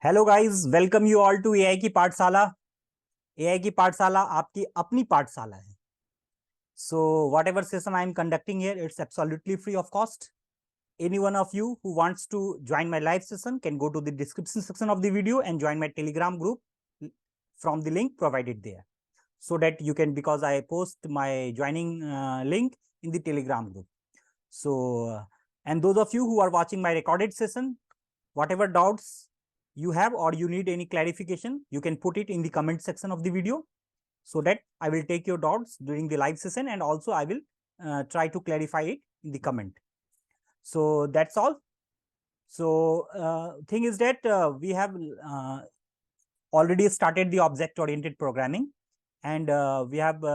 Hello guys, welcome you all to AI की पाठशाला। AI की पाठशाला आपकी अपनी पाठशाला है। So whatever session I am conducting here, it's absolutely free of cost. Any one of you who wants to join my live session can go to the description section of the video and join my Telegram group from the link provided there, so that you can, because I post my joining link in the Telegram group. So and those of you who are watching my recorded session, whatever doubts you have or you need any clarification, you can put it in the comment section of the video, so that I will take your doubts during the live session, and also I will try to clarify it in the comment. So that's all. So thing is that we have already started the object oriented programming, and we have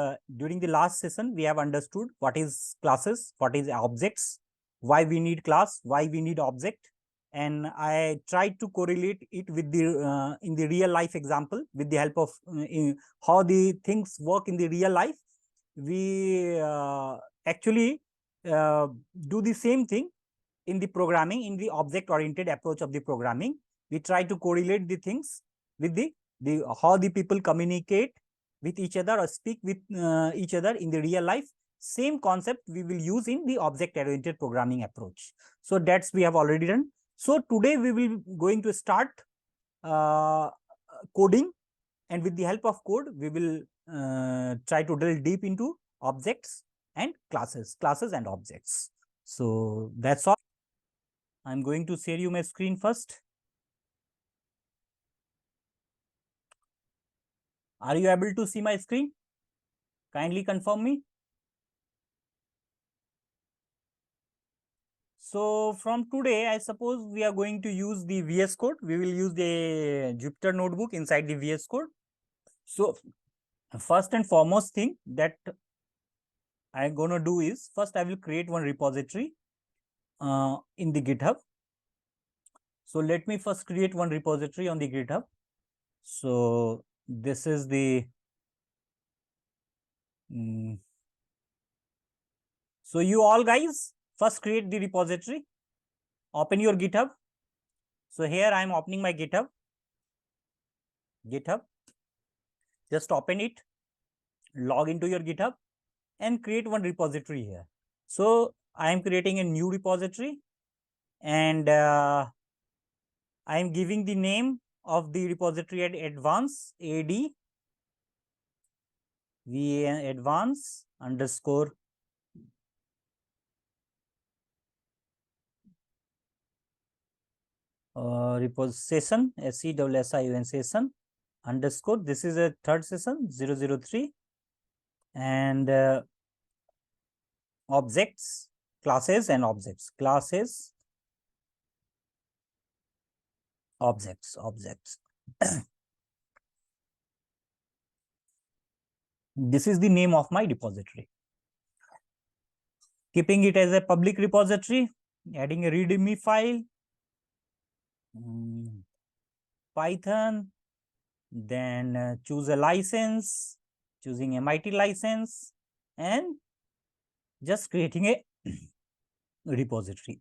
during the last session we have understood what is classes, what is objects, why we need class, why we need object, and I tried to correlate it with the in the real life example with the help of how the things work in the real life. We actually do the same thing in the programming, in the object oriented approach of the programming. We try to correlate the things with the how the people communicate with each other or speak with each other in the real life. Same concept we will use in the object oriented programming approach. So that's we have already done. So today we will going to start coding, and with the help of code we will try to drill deep into objects and classes and objects. So that's all. I'm going to share you my screen first. Are you able to see my screen? Kindly confirm me. So from today, I suppose we are going to use the VS Code. We will use the Jupyter notebook inside the VS Code. So first and foremost thing that I'm going to do is, first I will create one repository in the GitHub. So let me first create one repository on the GitHub. So this is the so you all guys first create the repository, open your GitHub. So here I am opening my GitHub. Just open it, log into your GitHub and create one repository here. So I am creating a new repository, and I am giving the name of the repository at advance advance underscore session session session underscore, this is a third session 003, and objects, classes and objects, objects. This is the name of my repository. Keeping it as a public repository, adding a readme file, Python, then choose a license, choosing MIT license, and just creating a repository.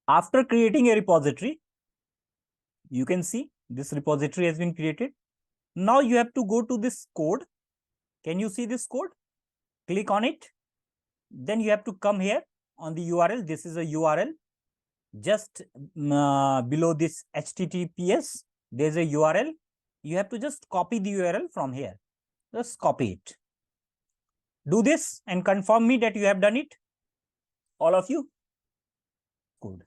After creating a repository, you can see this repository has been created. Now you have to go to this code. Can you see this code? Click on it. Then you have to come here on the URL. This is a URL. Just below this HTTPS, there's a URL. You have to just copy the URL from here. Just copy it. Do this and confirm me that you have done it. All of you. Good.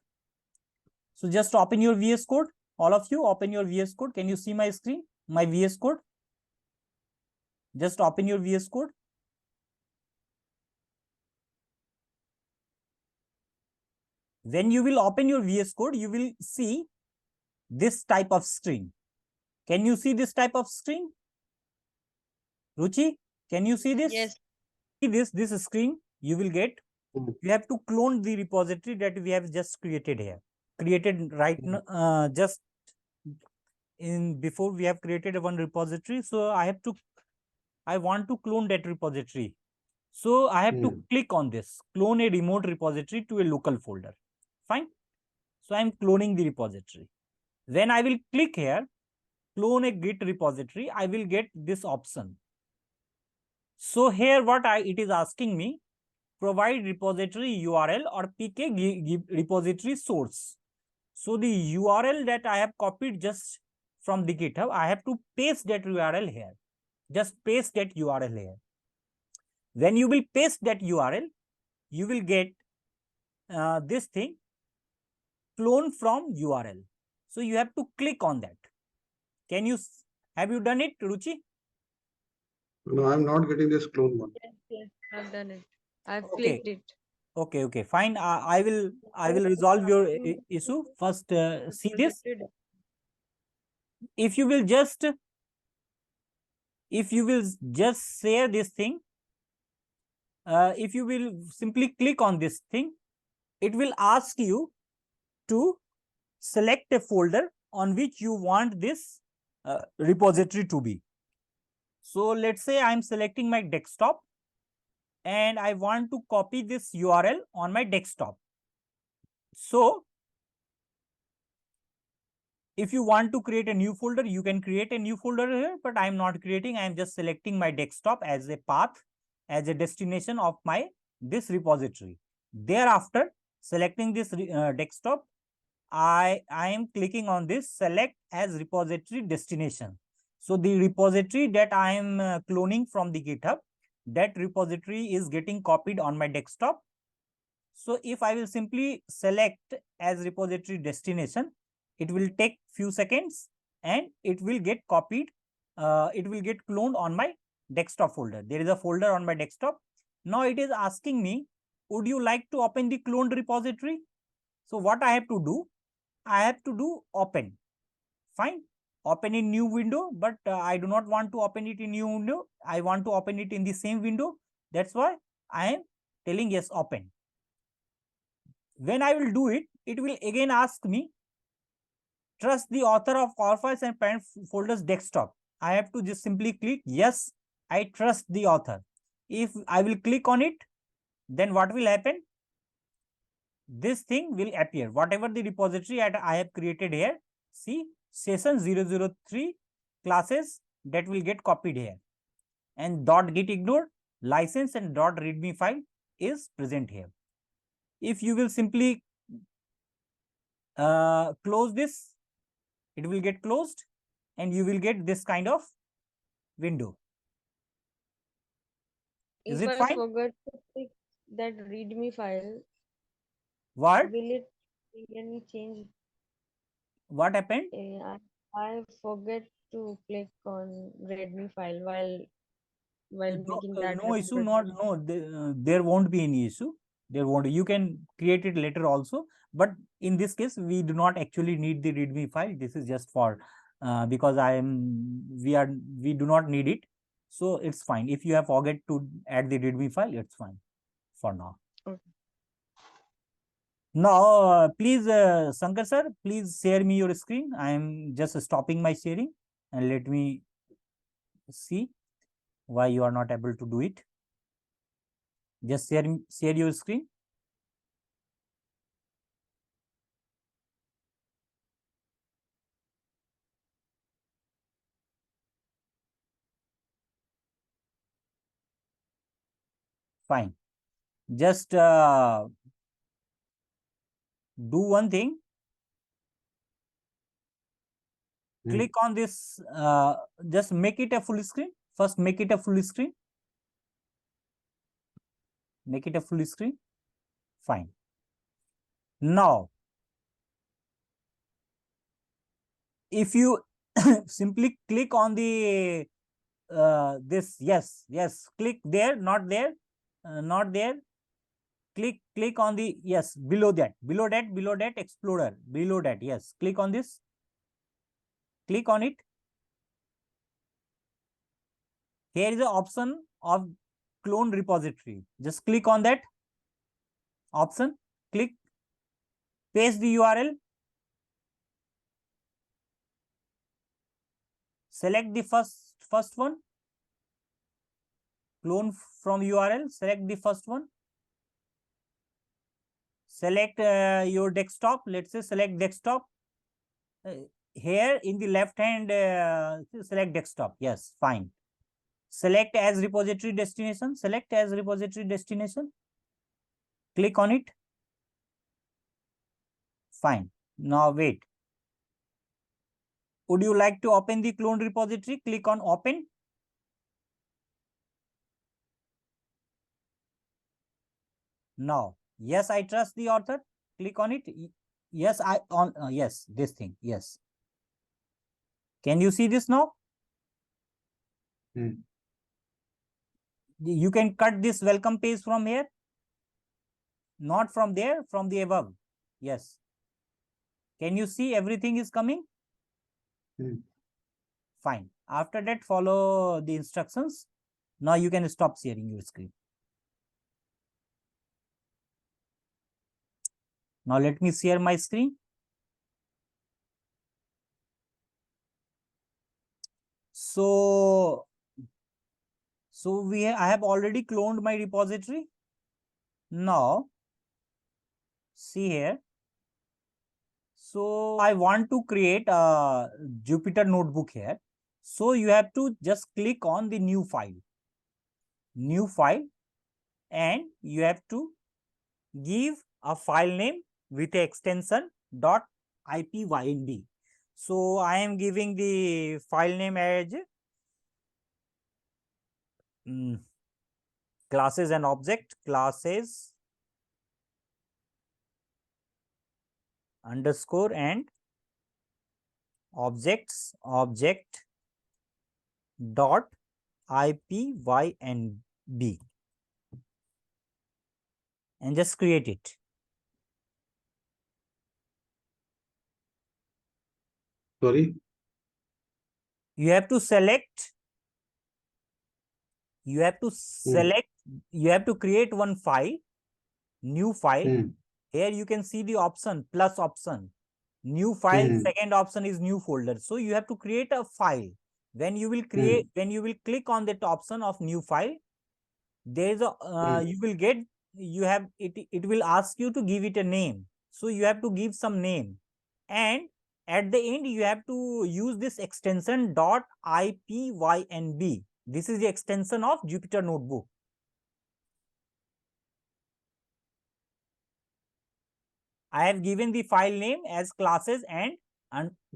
So just open your VS Code. All of you open your VS Code. Can you see my screen? My VS Code. Just open your VS Code. When you will open your VS Code, you will see this type of screen. Can you see this type of screen? Ruchi, can you see this? Yes. See this screen you will get. You have to clone the repository that we have just created here. Created right now, just in before we have created one repository. So I want to clone that repository. So I have to click on this, clone a remote repository to a local folder. Fine. So I'm cloning the repository. When I will click here, clone a Git repository, I will get this option. So here what it is asking me, provide repository URL or pick a repository source. So the URL that I have copied just from the GitHub, I have to paste that URL here. Just paste that URL here. When you will paste that URL, you will get this thing, clone from URL. So you have to click on that. Have you done it, Ruchi? No, I'm not getting this clone one. Yes, I've done it. I've Okay. clicked it. Okay, fine. I will resolve your issue. First, see this. If you will just share this thing, if you will simply click on this thing, it will ask you to select a folder on which you want this repository to be. So let's say I'm selecting my desktop and I want to copy this URL on my desktop. So if you want to create a new folder, you can create a new folder here, but I'm not creating. I'm just selecting my desktop as a path, as a destination of my this repository. Thereafter, selecting this desktop, I am clicking on this select as repository destination. So the repository that I am cloning from the GitHub, that repository is getting copied on my desktop. So if I will simply select as repository destination, it will take few seconds and it will get copied. It will get cloned on my desktop folder. There is a folder on my desktop. Now it is asking me, would you like to open the cloned repository? So what I have to do? I have to do open. Fine. Open in new window, but I do not want to open it in new window. I want to open it in the same window. That's why I am telling yes, open. When I will do it, it will again ask me, trust the author of core files and parent folders desktop. I have to just simply click yes, I trust the author. If I will click on it, then what will happen? This thing will appear. Whatever the repository I have created here, see, session 003 classes that will get copied here. And .git ignore, license and .readme file is present here. If you will simply close this, it will get closed and you will get this kind of window. Is If it I fine? forgot to click that readme file, What? will it make any change? What happened? I forget to click on readme file while making that No issue, representation. there won't be any issue. There won't. You can create it later also, but in this case, we do not actually need the README file. This is just for because we do not need it, so it's fine. If you have forget to add the README file, it's fine for now. Okay. Now, please, Shankar sir, please share me your screen. I am just stopping my sharing and let me see why you are not able to do it. Just share your screen. Fine. Just do one thing. Click on this. Just make it a full screen. First, make it a full screen. Make it a full screen. Fine. Now, if you simply click on the this, yes, click there, not there, not there. Click on the yes, below that explorer, below that, yes, click on this, click on it. Here is the option of clone repository. Just click on that option, click, paste the URL, select the first one, clone from URL, select the first one, select your desktop. Let's say select desktop. Here in the left hand, select desktop. Yes, fine. Select as repository destination. Select as repository destination. Click on it. Fine. Now wait. Would you like to open the clone repository? Click on open. Now, yes, I trust the author. Click on it. Yes, yes, this thing. Yes. Can you see this now? You can cut this welcome page from here. Not from there, from the above. Yes. Can you see everything is coming? Fine. After that, follow the instructions. Now you can stop sharing your screen. Now let me share my screen. So I have already cloned my repository. Now, see here. So I want to create a Jupyter notebook here. So you have to just click on the new file. New file, and you have to give a file name with extension .ipynb. So I am giving the file name as classes and object, classes underscore and objects, object dot ipynb, and just create it. Sorry? You have to select, you have to create one file, new file. Here you can see the option, plus option, new file. Second option is new folder. So you have to create a file. When you will create, when you will click on that option of new file, there is a you will get, you have it will ask you to give it a name. So you have to give some name, and at the end you have to use this extension .ipynb. This is the extension of Jupyter Notebook. I have given the file name as classes and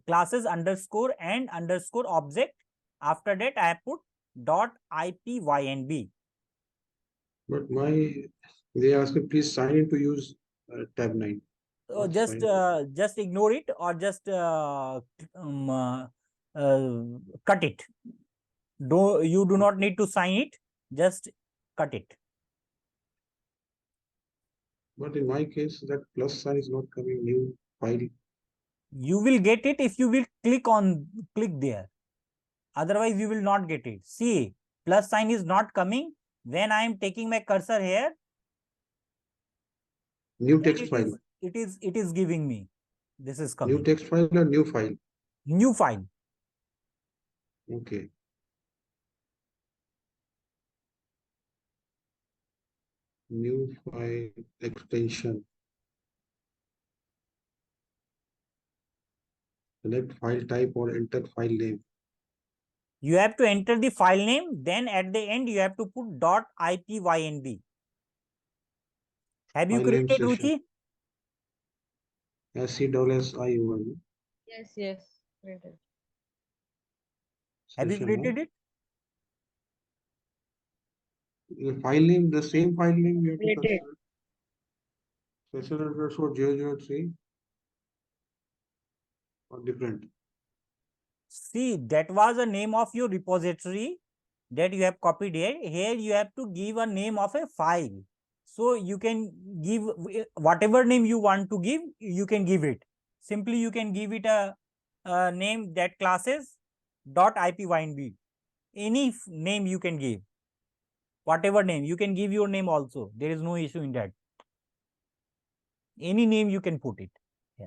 classes underscore and underscore object. After that, I have put .ipynb. But they ask me please sign in to use tab 9. So just ignore it, or just cut it. You do not need to sign it. Just cut it. But in my case, that plus sign is not coming, new file. You will get it if you will click there. Otherwise, you will not get it. See, plus sign is not coming. When I am taking my cursor here, New text file. It is giving me. This is coming. New text file or new file? New file. Okay. New file extension. Select file type or enter file name. You have to enter the file name. Then at the end, you have to put .ipynb. Have you created, Ruchi? SCSSION. Yes, yes. Created. Have you created it? The file name, the same file name you have to Created. consider. Session underscore 003 or different. See, that was a name of your repository that you have copied here. Here you have to give a name of a file. So you can give whatever name you want to give, you can give it. Simply you can give it a name that classes .ipynb. Any name you can give. Whatever name, you can give your name also. There is no issue in that. Any name you can put it. Yeah.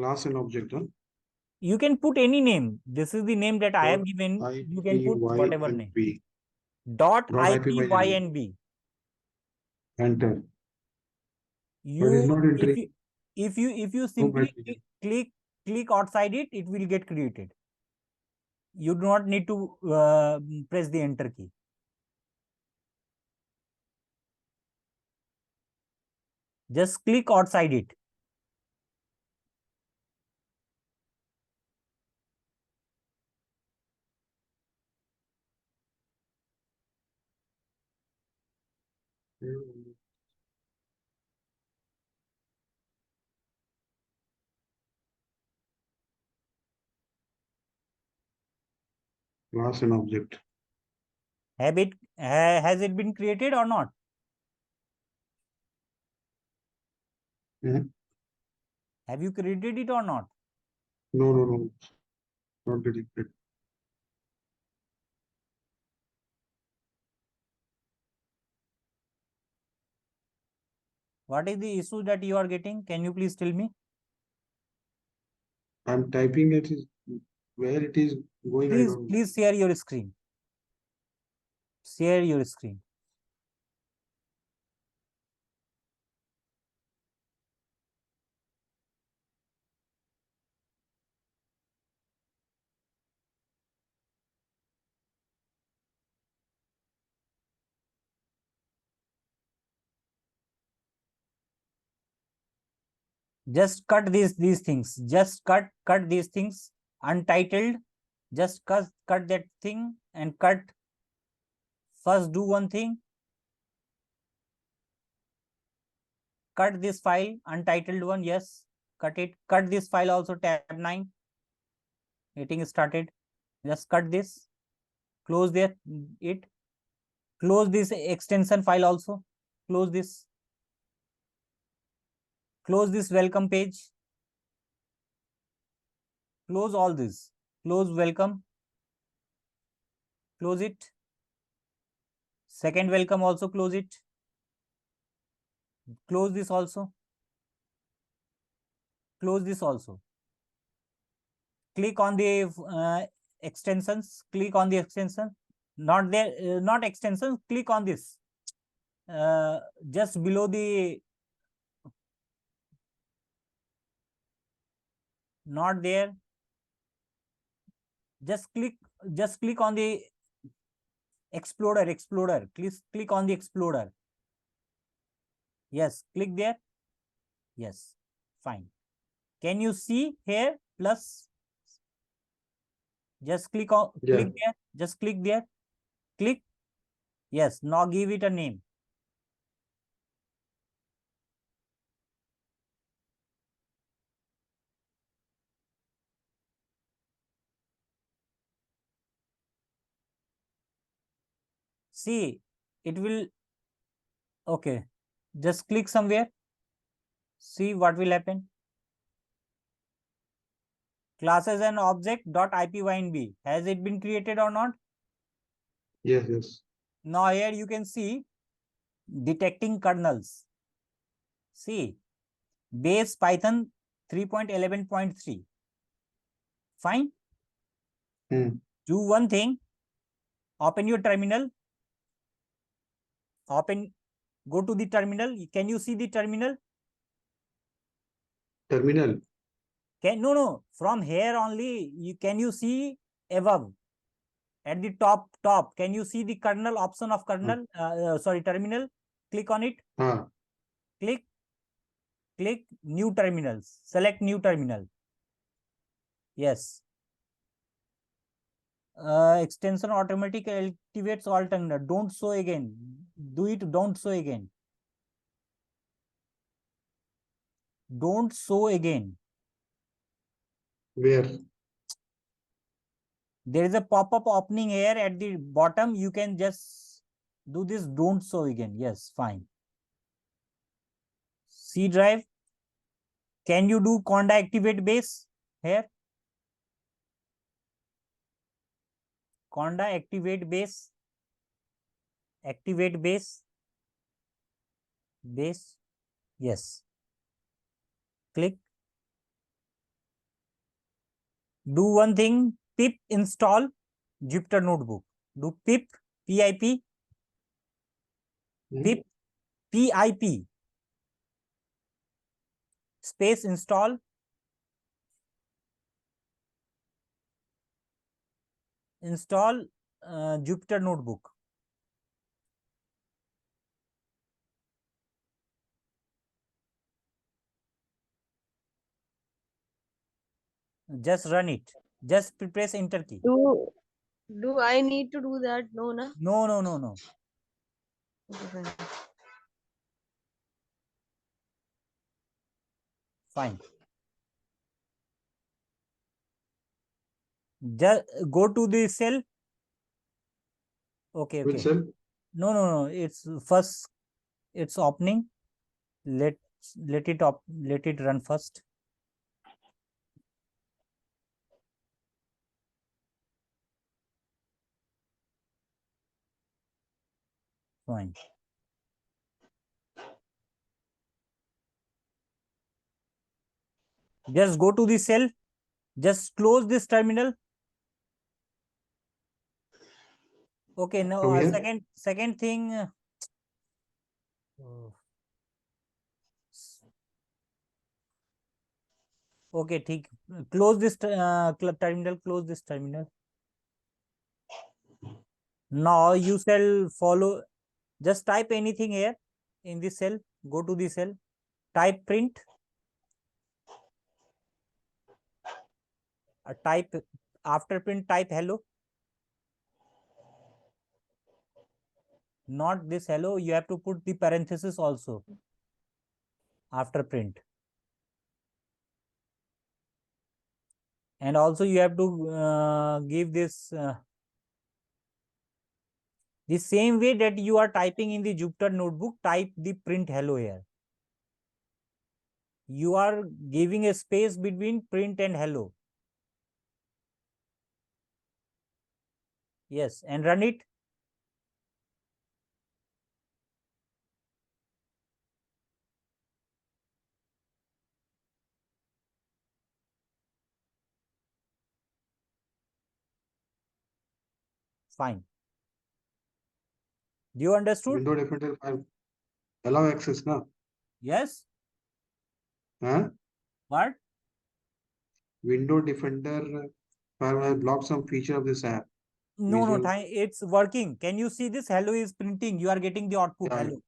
class and object, huh? You can put any name. This is the name that I have Dot given. I, You can P, put Y, whatever and name. B. Dot Dot IPYNB. Enter. But it's You not entering. if you Oh, simply my click outside it, it will get created. You do not need to press the enter key. Just click outside it. Class and object. Has it been created or not? Mhm. Have you created it or not? No, no, no. Not getting it. What is the issue that you are getting? Can you please tell me? I'm typing it. Where it is going, I don't know. Please share your screen. Share your screen. Just cut these things. Just cut these things. Untitled. Just cut that thing and cut. First, do one thing. Cut this file, untitled one. Yes, cut it. Cut this file also. Tab 9. Getting started. Just cut this. Close it. Close this extension file also. Close this. Close this welcome page. Close all this. Close welcome. Close it. Second welcome also, close it. Close this also. Close this also. Click on the extensions. Click on the extension. Not there, not extensions. Click on this. Just below the, not there. Just click on the explorer. Please click on the explorer. Yes, click there. Yes, fine. Can you see here plus? Just click on, click there. Just click there. Click. Yes, now give it a name. See, it will, okay. Just click somewhere. See what will happen. Classes and object dot IPYNB. Has it been created or not? Yes, yes. Now here you can see detecting kernels. See, base Python 3.11.3. Fine. Do one thing. Open your terminal. Go to the terminal. Can you see the terminal? Terminal. No. From here only, can you see above? At the top, can you see the kernel option of kernel? Sorry, terminal. Click on it. Click new terminals. Select new terminal. Yes. Extension automatic activates all terminal. Don't show again. Do it. Don't show again. Don't show again. Where? There is a pop-up opening here at the bottom. You can just do this. Don't show again. Yes, fine. C drive. Can you do conda activate base here? Conda activate base. Activate base. Base. Yes. Click. Do one thing, pip install Jupyter Notebook. Do pip, pip, pip, pip, space install Jupyter Notebook. Just run it. Just press enter key. Do I need to do that? No, na? No, no, no, no. Okay, fine. Fine. Just go to the cell. Okay, Which okay. cell? No, no, no. It's first. It's opening. Let it run first. Fine. Just go to the cell. Just close this terminal. Okay. Now, From here? second thing. Okay, ठीक. Close this terminal. Close this terminal. Now you shall follow. Just type anything here in the cell. Go to the cell. Type print. Type after print. Type hello. Not this hello. You have to put the parenthesis also after print. And also you have to give this the same way that you are typing in the Jupyter Notebook. Type the print hello here. You are giving a space between print and hello. Yes, and run it. Fine. Do you understood? Window Defender file. Allow access, na? Yes. Huh? What? Window Defender file has blocked some feature of this app. No, no, Visual. it's working. Can you see this? Hello is printing. You are getting the output. Yeah, Hello.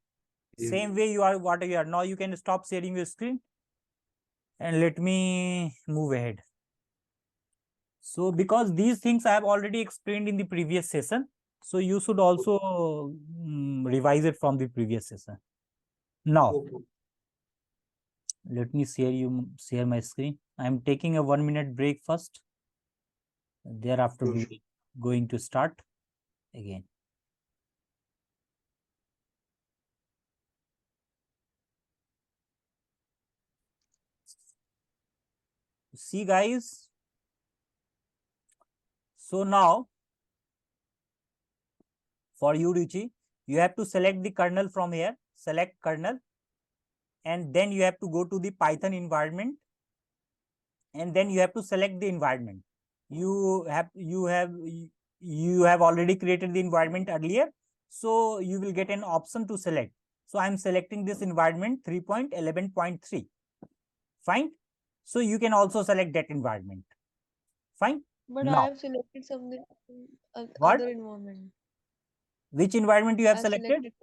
yeah. Same way you are what you are. Now you can stop sharing your screen and let me move ahead. So because these things I have already explained in the previous session, so you should also revise it from the previous session. Now, Okay. let me share my screen. I am taking a 1-minute break first. Thereafter, Sure, we sure. going to start again. See, guys. So now, for you, Ruchi, you have to select the kernel from here. Select kernel, and then you have to go to the Python environment, and then you have to select the environment. You have already created the environment earlier, so you will get an option to select. So I'm selecting this environment 3.11.3. Fine. So you can also select that environment. Fine. But I Now, have selected something what? other environment. Which environment you have I selected? selected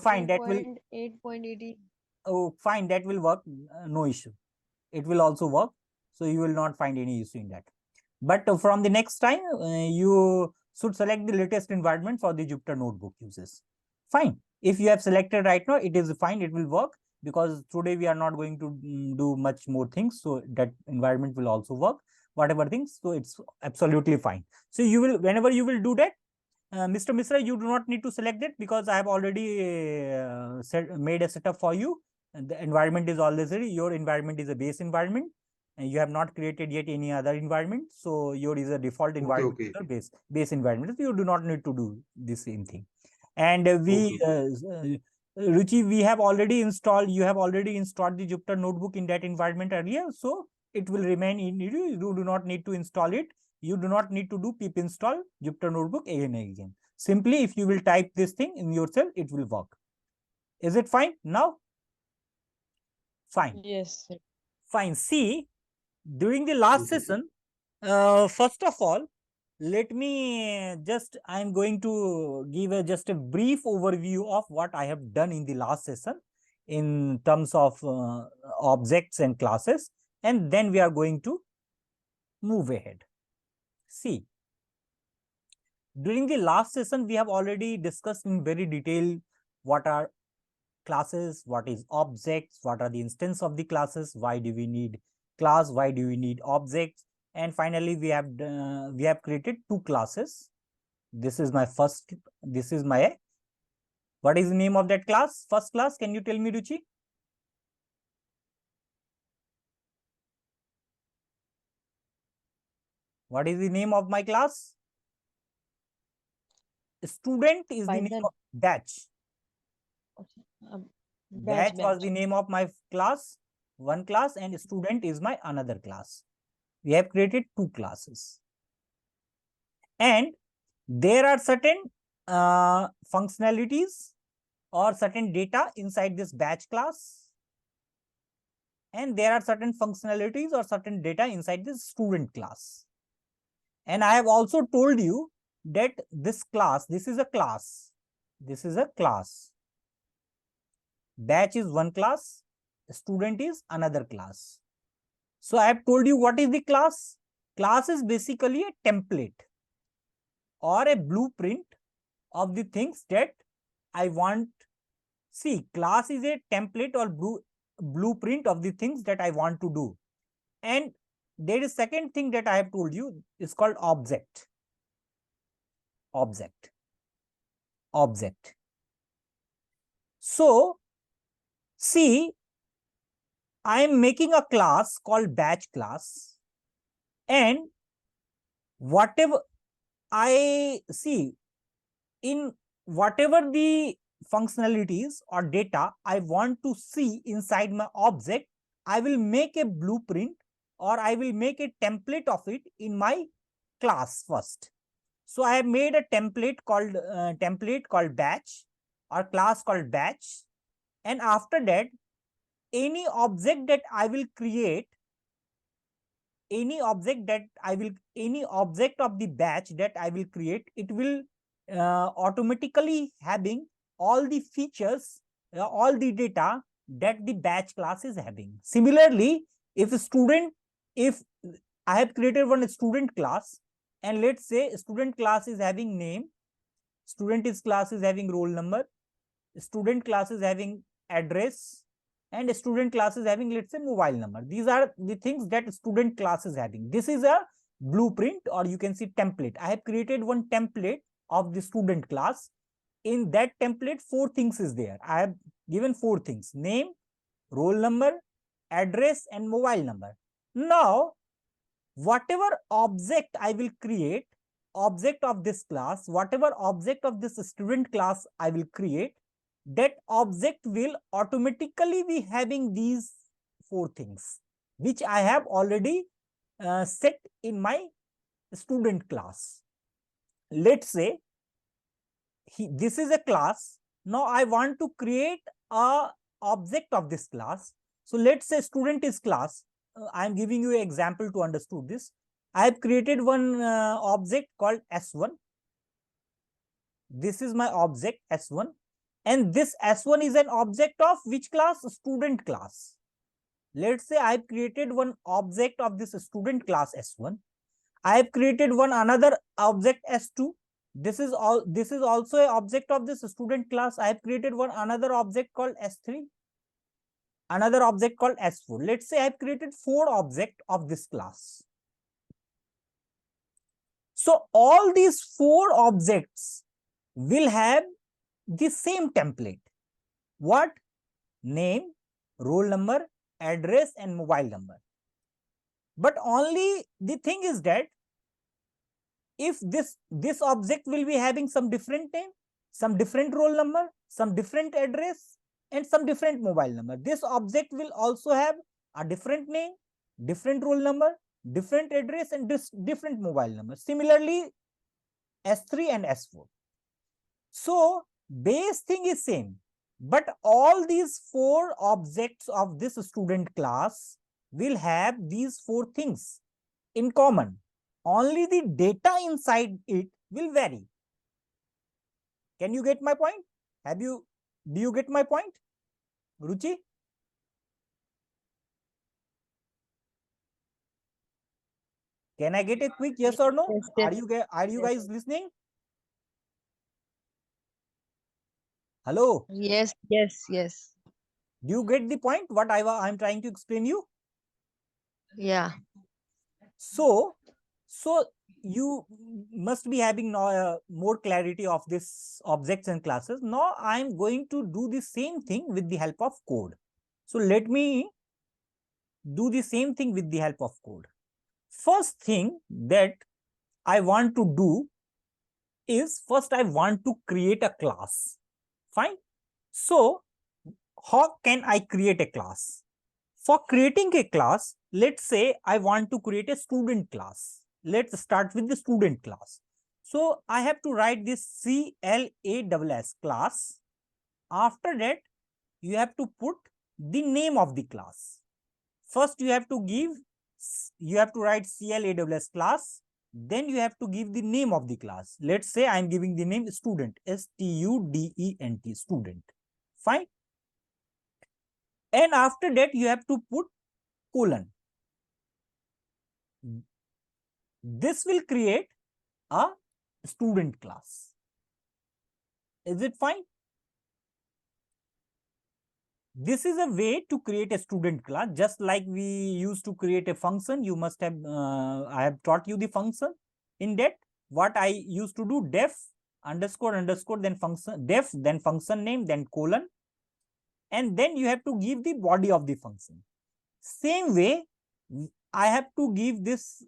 Fine. That will 2.8.80. fine. That will work. No issue. It will also work. So you will not find any issue in that. But from the next time, you should select the latest environment for the Jupyter Notebook uses. Fine. If you have selected right now, it is fine. It will work because today we are not going to do much more things. So that environment will also work, whatever things. So it's absolutely fine. So you will, whenever you will do that, Mr. Misra, you do not need to select it because I have already made a setup for you. And the environment is already, your environment is a base environment, and you have not created yet any other environment. So your is a default environment, Okay. base environment. So you do not need to do the same thing. And Ruchi, we have already installed, you have already installed the Jupyter Notebook in that environment earlier. So it will remain in you. You do not need to install it. You do not need to do pip install Jupyter Notebook again and again. Simply, if you will type this thing in yourself, it will work. Is it fine now? Fine. Yes, sir. Fine. See, during the last Okay, sir. session, first of all, let me just, I'm going to give just a brief overview of what I have done in the last session in terms of objects and classes, and then we are going to move ahead. See, during the last session, we have already discussed in very detail what are classes, what is objects, what are the instance of the classes, why do we need class, why do we need objects, and finally we have created two classes. This is my first, this is my, what is the name of that class? First class, can you tell me, Ruchi? What is the name of my class? Student is the name Python. of batch. Okay. Batch was the Batch. name of my class, one class, and student is my another class. We have created two classes. And there are certain functionalities or certain data inside this batch class. And there are certain functionalities or certain data inside this student class. And I have also told you that this class, this is a class. This is a class. Batch is one class, student is another class. So I have told you what is the class. Class is basically a template or a blueprint of the things that I want. See, class is a template or blueprint of the things that I want to do. And there is second thing that I have told you is called object. Object. Object. So, see, I am making a class called batch class, and whatever I see in whatever the functionalities or data I want to see inside my object, I will make a blueprint or I will make a template of it in my class first. So I have made a template called batch or class called batch, and after that, any object that I will create, any object of the batch that I will create, it will automatically having all the features, all the data that the batch class is having. Similarly, if I have created one student class, and let's say student class is having name, class is having roll number, student class is having address, and student class is having, let's say, mobile number. These are the things that student class is having. This is a blueprint, or you can see template. I have created one template of the student class. In that template, 4 things is there. I have given 4 things: name, roll number, address, and mobile number. Now, whatever object I will create, object of this class, whatever object of this student class I will create, that object will automatically be having these 4 things, which I have already set in my student class. Let's say this is a class. Now I want to create a object of this class. So let's say student is class. I am giving you an example to understand this. I have created one object called S1. This is my object S1. And this S1 is an object of which class? Student class. Let's say I have created one object of this student class S1. I have created one another object S2. This is also an object of this student class. I have created one another object called S3. Another object called S4. Let's say I have created 4 objects of this class. So all these 4 objects will have the same template. What? Name, roll number, address, and mobile number. But only the thing is that if this object will be having some different name, some different roll number, some different address, and some different mobile number. This object will also have a different name, different roll number, different address, and different mobile number. Similarly, S3 and S4. So base thing is same, but all these 4 objects of this student class will have these 4 things in common. Only the data inside it will vary. Can you get my point? Do you get my point, Ruchi? Can I get a quick yes or no? Yes, Are you yes. guys listening? Hello? Yes, yes, yes. Do you get the point what I'm trying to explain you? Yeah. So you must be having now more clarity of this objects and classes. Now I'm going to do the same thing with the help of code. So let me do the same thing with the help of code. First thing that I want to do is first I want to create a class. Fine. So how can I create a class? For creating a class, let's say I want to create a student class. Let's start with the student class. So I have to write this CLASS class. After that, you have to put the name of the class. First, you have to write CLASS class. Then you have to give the name of the class. Let's say I'm giving the name student, STUDENT, student. Fine. And after that, you have to put colon. This will create a student class. Is it fine? This is a way to create a student class, just like we used to create a function. You must have, I have taught you the function in that. What I used to do, def underscore underscore, then function, def, then function name, then colon. And then you have to give the body of the function. Same way, I have to give this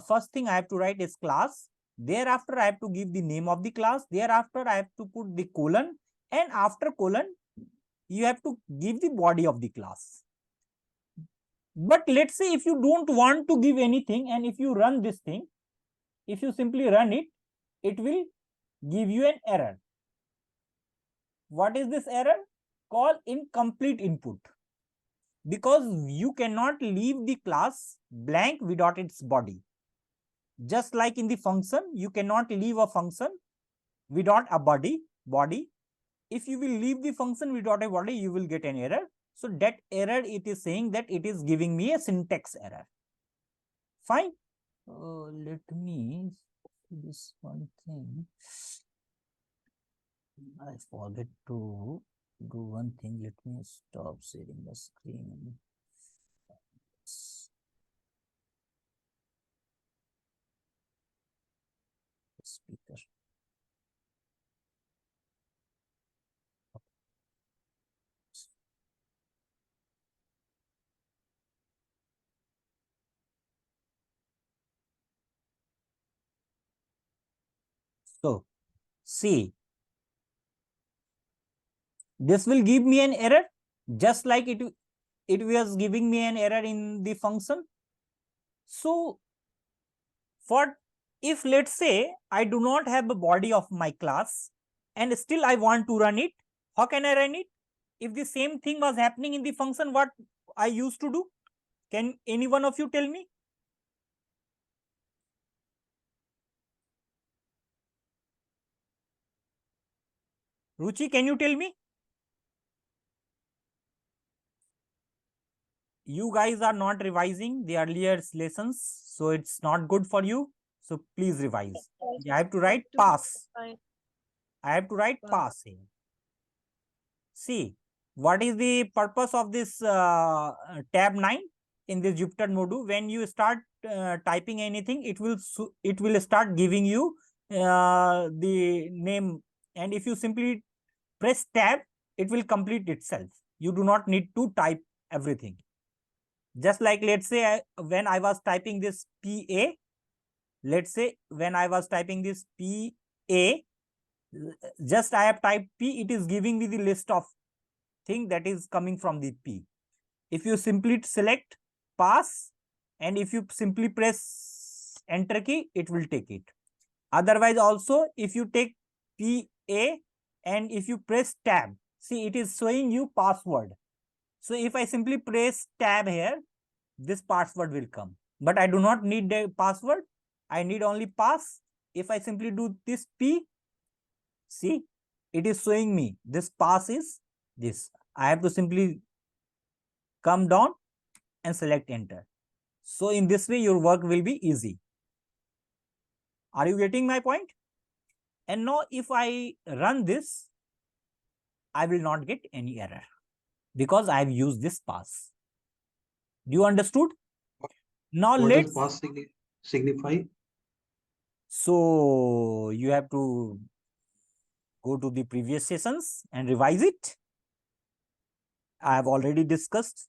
first thing I have to write is class. Thereafter, I have to give the name of the class. Thereafter, I have to put the colon. And after colon, you have to give the body of the class. But let's say if you don't want to give anything, and if you run this thing, if you simply run it, it will give you an error. What is this error? Called incomplete input. Because you cannot leave the class blank without its body. Just like in the function, you cannot leave a function without a body. If you will leave the function without a body, you will get an error. So that error, it is saying that it is giving me a syntax error. Fine. Let me do this one thing. I forget to do one thing. Let me stop sharing the screen. Speaker. So see, this will give me an error, just like it was giving me an error in the function. So for if let's say I do not have a body of my class and still I want to run it, how can I run it? If the same thing was happening in the function, what I used to do? Can any one of you tell me? Ruchi, can you tell me? You guys are not revising the earlier lessons, so it's not good for you. So please revise. I have to write pass. I have to write pass here. See, what is the purpose of this tab 9 in this Jupyter module? When you start typing anything, it will start giving you the name, and if you simply press tab, it will complete itself. You do not need to type everything. Just like, let's say, when I was typing this PA, let's say when I was typing this PA, just I have typed P, it is giving me the list of thing that is coming from the P. If you simply select pass, and if you simply press enter key, it will take it. Otherwise also, if you take PA and if you press tab, see it is showing you password. So if I simply press tab here, this password will come. But I do not need the password. I need only pass. If I simply do this P, see, it is showing me this pass is this. I have to simply come down and select enter. So in this way, your work will be easy. Are you getting my point? And now if I run this, I will not get any error because I have used this pass. Do you understood? Now What let's does pass signify? So you have to go to the previous sessions and revise it. I have already discussed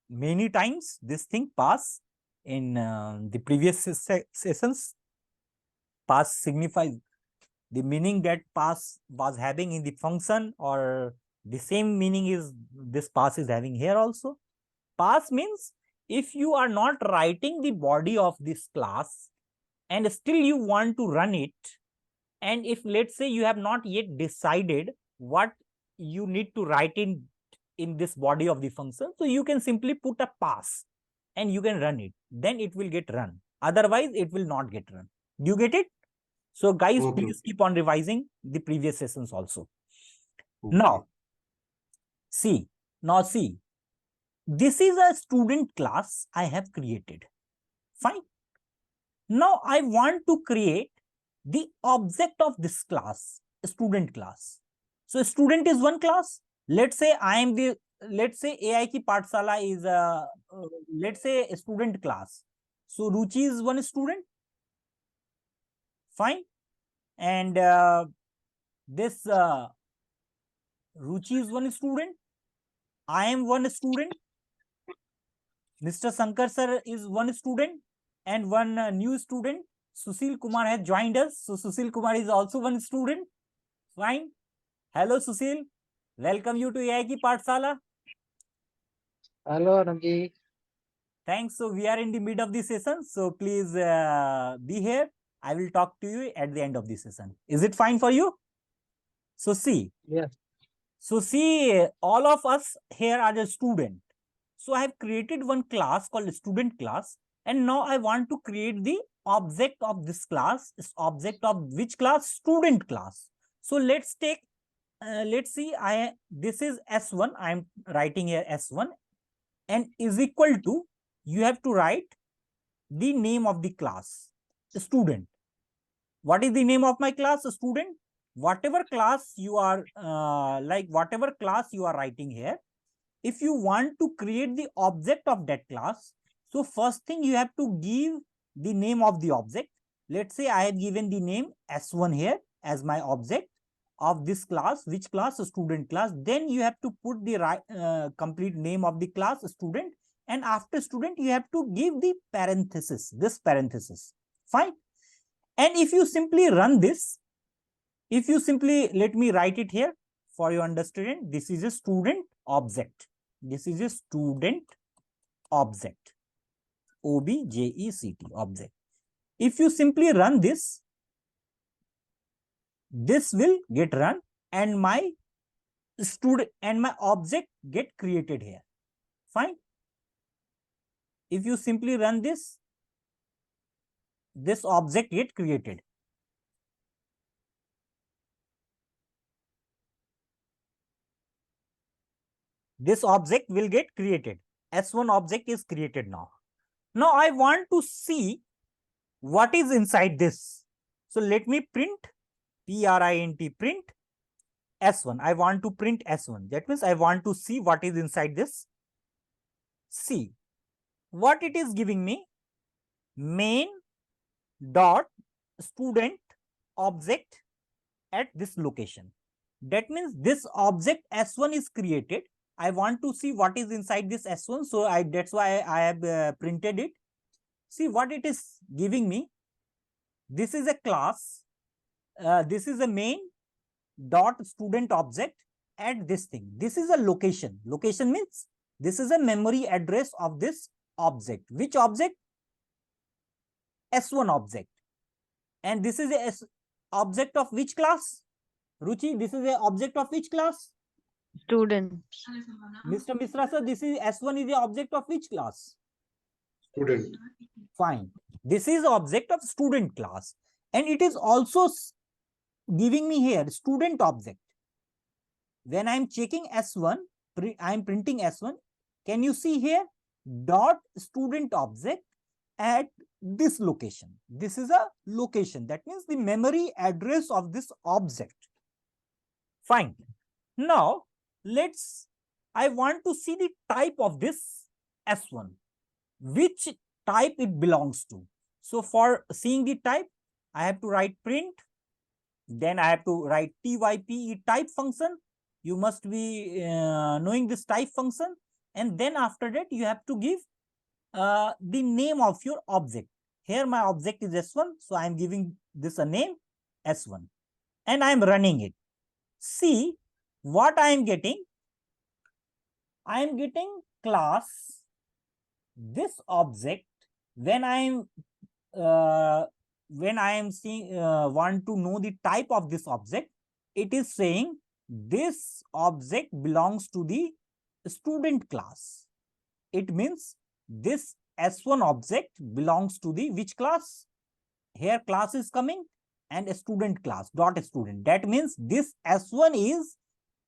many times this thing pass in the previous sessions. Pass signifies the meaning that pass was having in the function, or the same meaning is this pass is having here also. Pass means if you are not writing the body of this class and still you want to run it, and if let's say you have not yet decided what you need to write in this body of the function, so you can simply put a pass and you can run it, then it will get run. Otherwise it will not get run. Do you get it? So guys, Okay. please keep on revising the previous sessions also. Okay. Now see, this is a student class I have created. Fine. Now I want to create the object of this class, student class. So student is one class. Let's say AI Ki Pathshala is let's say a student class. So Ruchi is one student. Fine. And this Ruchi is one student. I am one student. Mr. Sankar sir is one student, and one new student, Susil Kumar, has joined us. So Susil Kumar is also one student. Fine. Hello Susil. Welcome you to AI Ki Pathshala. Hello, Ramji. Thanks. So we are in the mid of the session. So please be here. I will talk to you at the end of the session. Is it fine for you? So see. Yes. So see, all of us here are a student. So I have created one class called student class. And now I want to create the object of this class. Is object of which class? Student class. So let's take, let's see, this is S1. I'm writing here S1 and is equal to, you have to write the name of the class, student. What is the name of my class? Student. Whatever class you are, whatever class you are writing here, if you want to create the object of that class, so first thing you have to give the name of the object. Let's say I have given the name S1 here as my object of this class. Which class? Student class. Then you have to put the complete name of the class, student, and after student you have to give the parenthesis, this parenthesis. Fine. And if you simply run this, if you simply, let me write it here for your understanding, this is a student object. This is a student object. OBJECT object. If you simply run this, this will get run and my student and my object get created here. Fine. If you simply run this, this object get created. This object will get created. S1 object is created now. Now I want to see what is inside this. So let me print print S1. I want to print S1. That means I want to see what is inside this. See what it is giving me. Main dot student object at this location. That means this object S1 is created. I want to see what is inside this S1. So that's why I have printed it. See what it is giving me. This is a class. This is a main dot student object at this thing. This is a location. Location means this is a memory address of this object. Which object? S1 object. And this is a object of which class? Ruchi, this is a object of which class? Student. Mr. Misra sir, this is S1 is the object of which class? Student. Fine. This is object of student class. And it is also giving me here student object. When I'm checking S1, I'm printing S1. Can you see here? Dot student object at this location. This is a location. That means the memory address of this object. Fine. Now, I want to see the type of this S1. Which type it belongs to. So for seeing the type, I have to write print. Then I have to write type type function. You must be knowing this type function. And then after that, you have to give the name of your object. Here my object is S1. So I am giving this a name S1. And I am running it. See what I am getting. I am getting class this object. When I am seeing want to know the type of this object, it is saying this object belongs to the student class. It means this S1 object belongs to the which class? Here class is coming and a student class dot student. That means this S1 is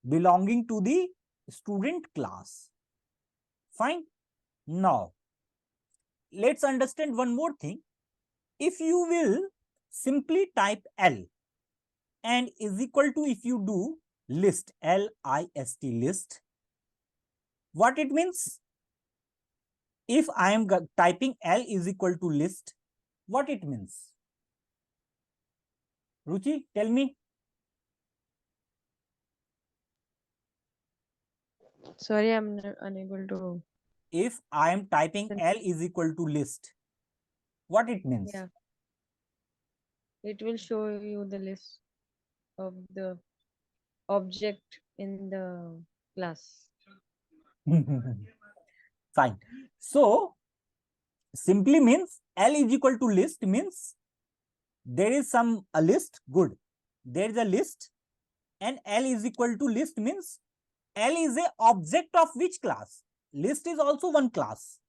belonging to the student class. Fine. Now, let's understand one more thing. If you will simply type L and is equal to, if you do list, L-I-S-T list, what it means? If I am typing L is equal to list, what it means? Ruchi, tell me. Sorry, I'm unable to. If I am typing L is equal to list, what it means? Yeah. It will show you the list of the object in the class. Fine. So, simply means L is equal to list means there is a list, good. There is a list and L is equal to list means L is a object of which class? List is also one class.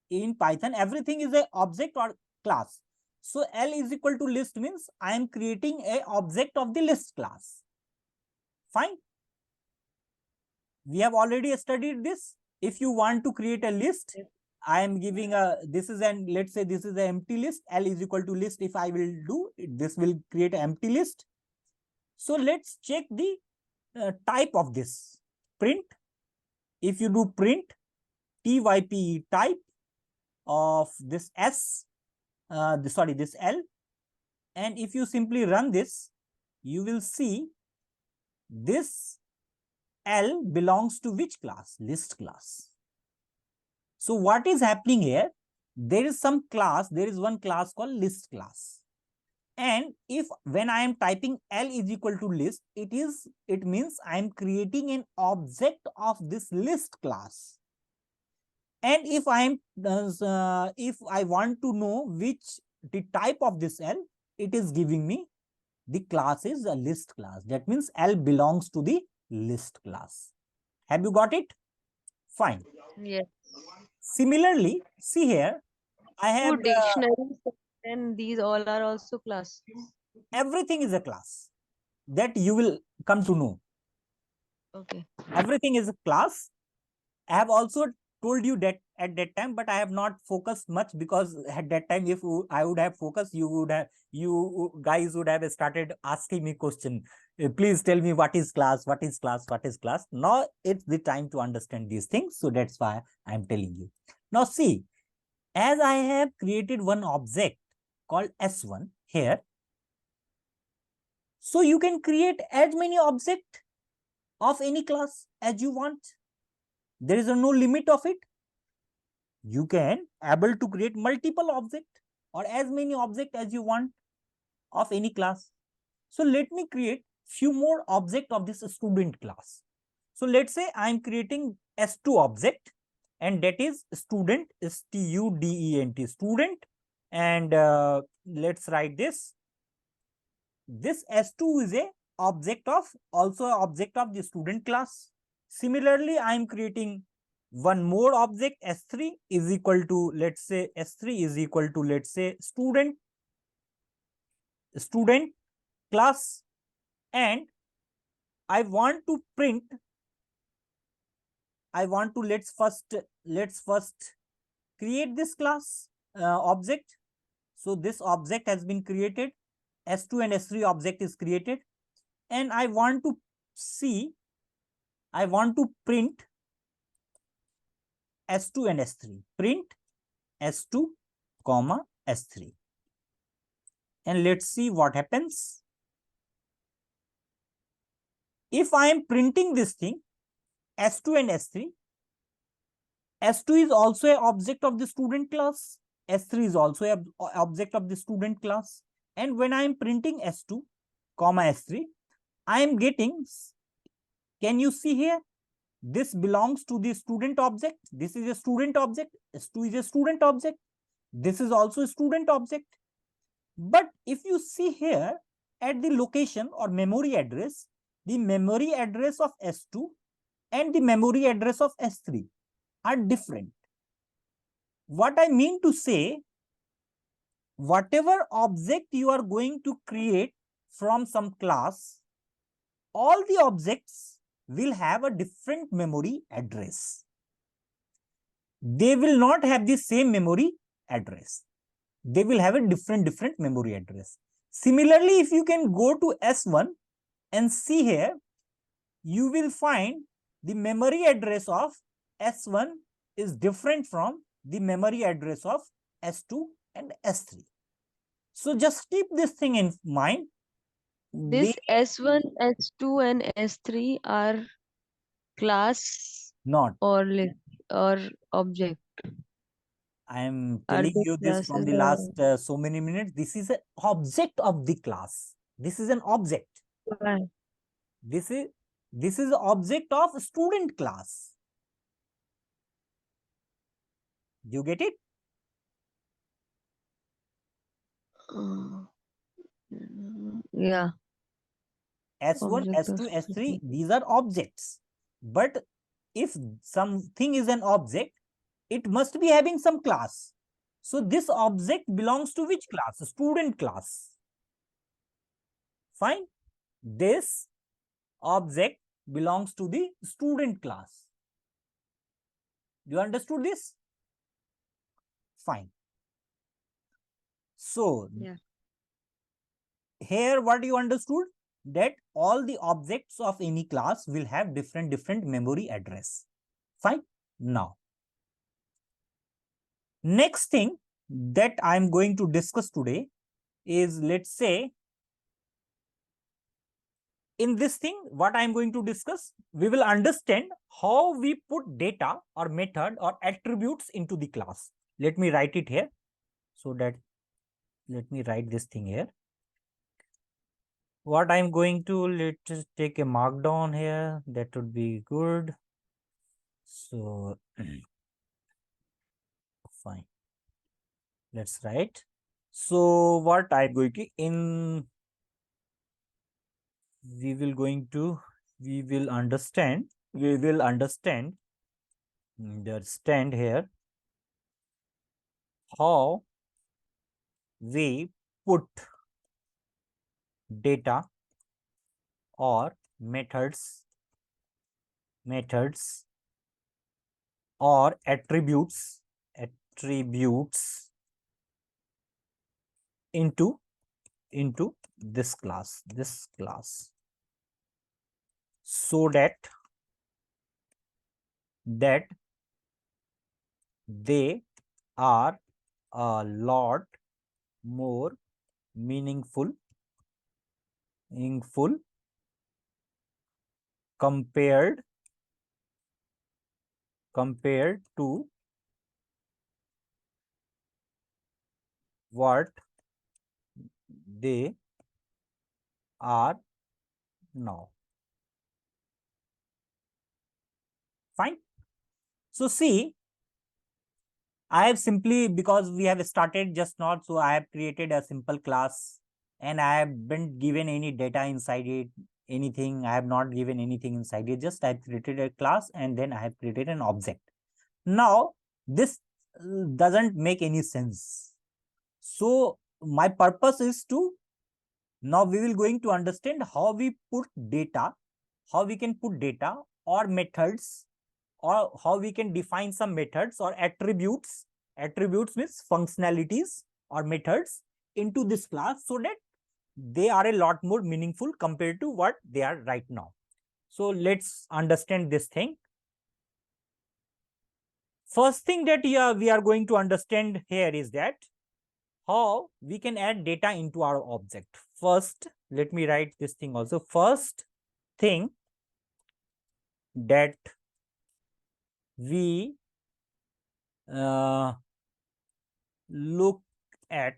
In Python, everything is a object or class. So L is equal to list means I am creating a object of the list class. Fine. We have already studied this. If you want to create a list, I am giving this is an, let's say this is an empty list. L is equal to list. If I will do, this will create an empty list. So let's check the type of this. Print. If you do print type type of this this L, and if you simply run this, you will see this L belongs to which class? List class. So what is happening here? There is some class, there is one class called list class. And if when I am typing L is equal to list, it means I am creating an object of this list class. And if if I want to know the type of this L, it is giving me the class is a list class. That means L belongs to the list class. Have you got it? Fine. Yes. Similarly, see here, I have dictionaries and these all are also classes. Everything is a class that you will come to know. Okay. Everything is a class. I have also told you that at that time, but I have not focused much because at that time, if I would have focused, you guys would have started asking me question. Please tell me what is class, what is class, what is class. Now it's the time to understand these things. So that's why I'm telling you. Now see, as I have created one object called S1 here. So you can create as many objects of any class as you want. There is no limit of it. You can able to create multiple objects or as many objects as you want of any class. So let me create few more objects of this student class. So let's say I'm creating S2 object, and that is student, student, student, And let's write this. This S2 is a object of, also a object of the student class. Similarly, I am creating one more object, S3 is equal to, let's say, S3 is equal to, let's say, student class, and I want to print, let's first create this class object. So this object has been created, S2 and S3 object is created, and I want to print S2 and S3, print S2 comma S3, and let's see what happens. If I am printing this thing, S2 and S3, S2 is also an object of the student class, S3 is also an object of the student class, and when I am printing S2 comma S3, I am getting, can you see here, this belongs to the student object, this is a student object, S2 is a student object, this is also a student object. But if you see here at the location or memory address, the memory address of S2 and the memory address of S3 are different. What I mean to say, whatever object you are going to create from some class, all the objects will have a different memory address. They will not have the same memory address. They will have a different memory address. Similarly, if you can go to S1 and see here, you will find the memory address of S1 is different from the memory address of S2 and S3. So just keep this thing in mind. This S1, S2, and S3 are class not. or list or object. I am Are telling they you this from classes the or last so many minutes. This is an object of the class. This is an object. why? This is object of student class. You get it? Uh, yeah. S1, Object of S2, S3, student. these are objects. But if something is an object, it must be having some class. So this object belongs to which class? Student class. Fine. This object belongs to the student class. You understood this? Fine. So Yeah. here what you understood, that all the objects of any class will have different memory address. Fine. Now, next thing that I'm going to discuss today is, let's say, in this thing, what I'm going to discuss, we will understand how we put data or method or attributes into the class. Let me write it here. So that, let me write this thing here. What I'm going to, let's take a markdown here. That would be good. So fine. Let's write. So what I'm going to, we will understand here how we put data or methods or attributes into this class, so that they are a lot more meaningful compared to what they are now. Fine. So see, I have simply, because we have started just not, so I have created a simple class and I haven't given any data inside it, anything. I have not given anything inside it. Just I have created a class and then I have created an object. Now, this doesn't make any sense. So my purpose is to, now we will going to understand how we put data, how we can put data or methods, or how we can define some methods or attributes. Attributes means functionalities or methods into this class so that they are a lot more meaningful compared to what they are right now. So let's understand this thing. First thing that we are going to understand here is that how we can add data into our object. First, let me write this thing also. First thing that we look at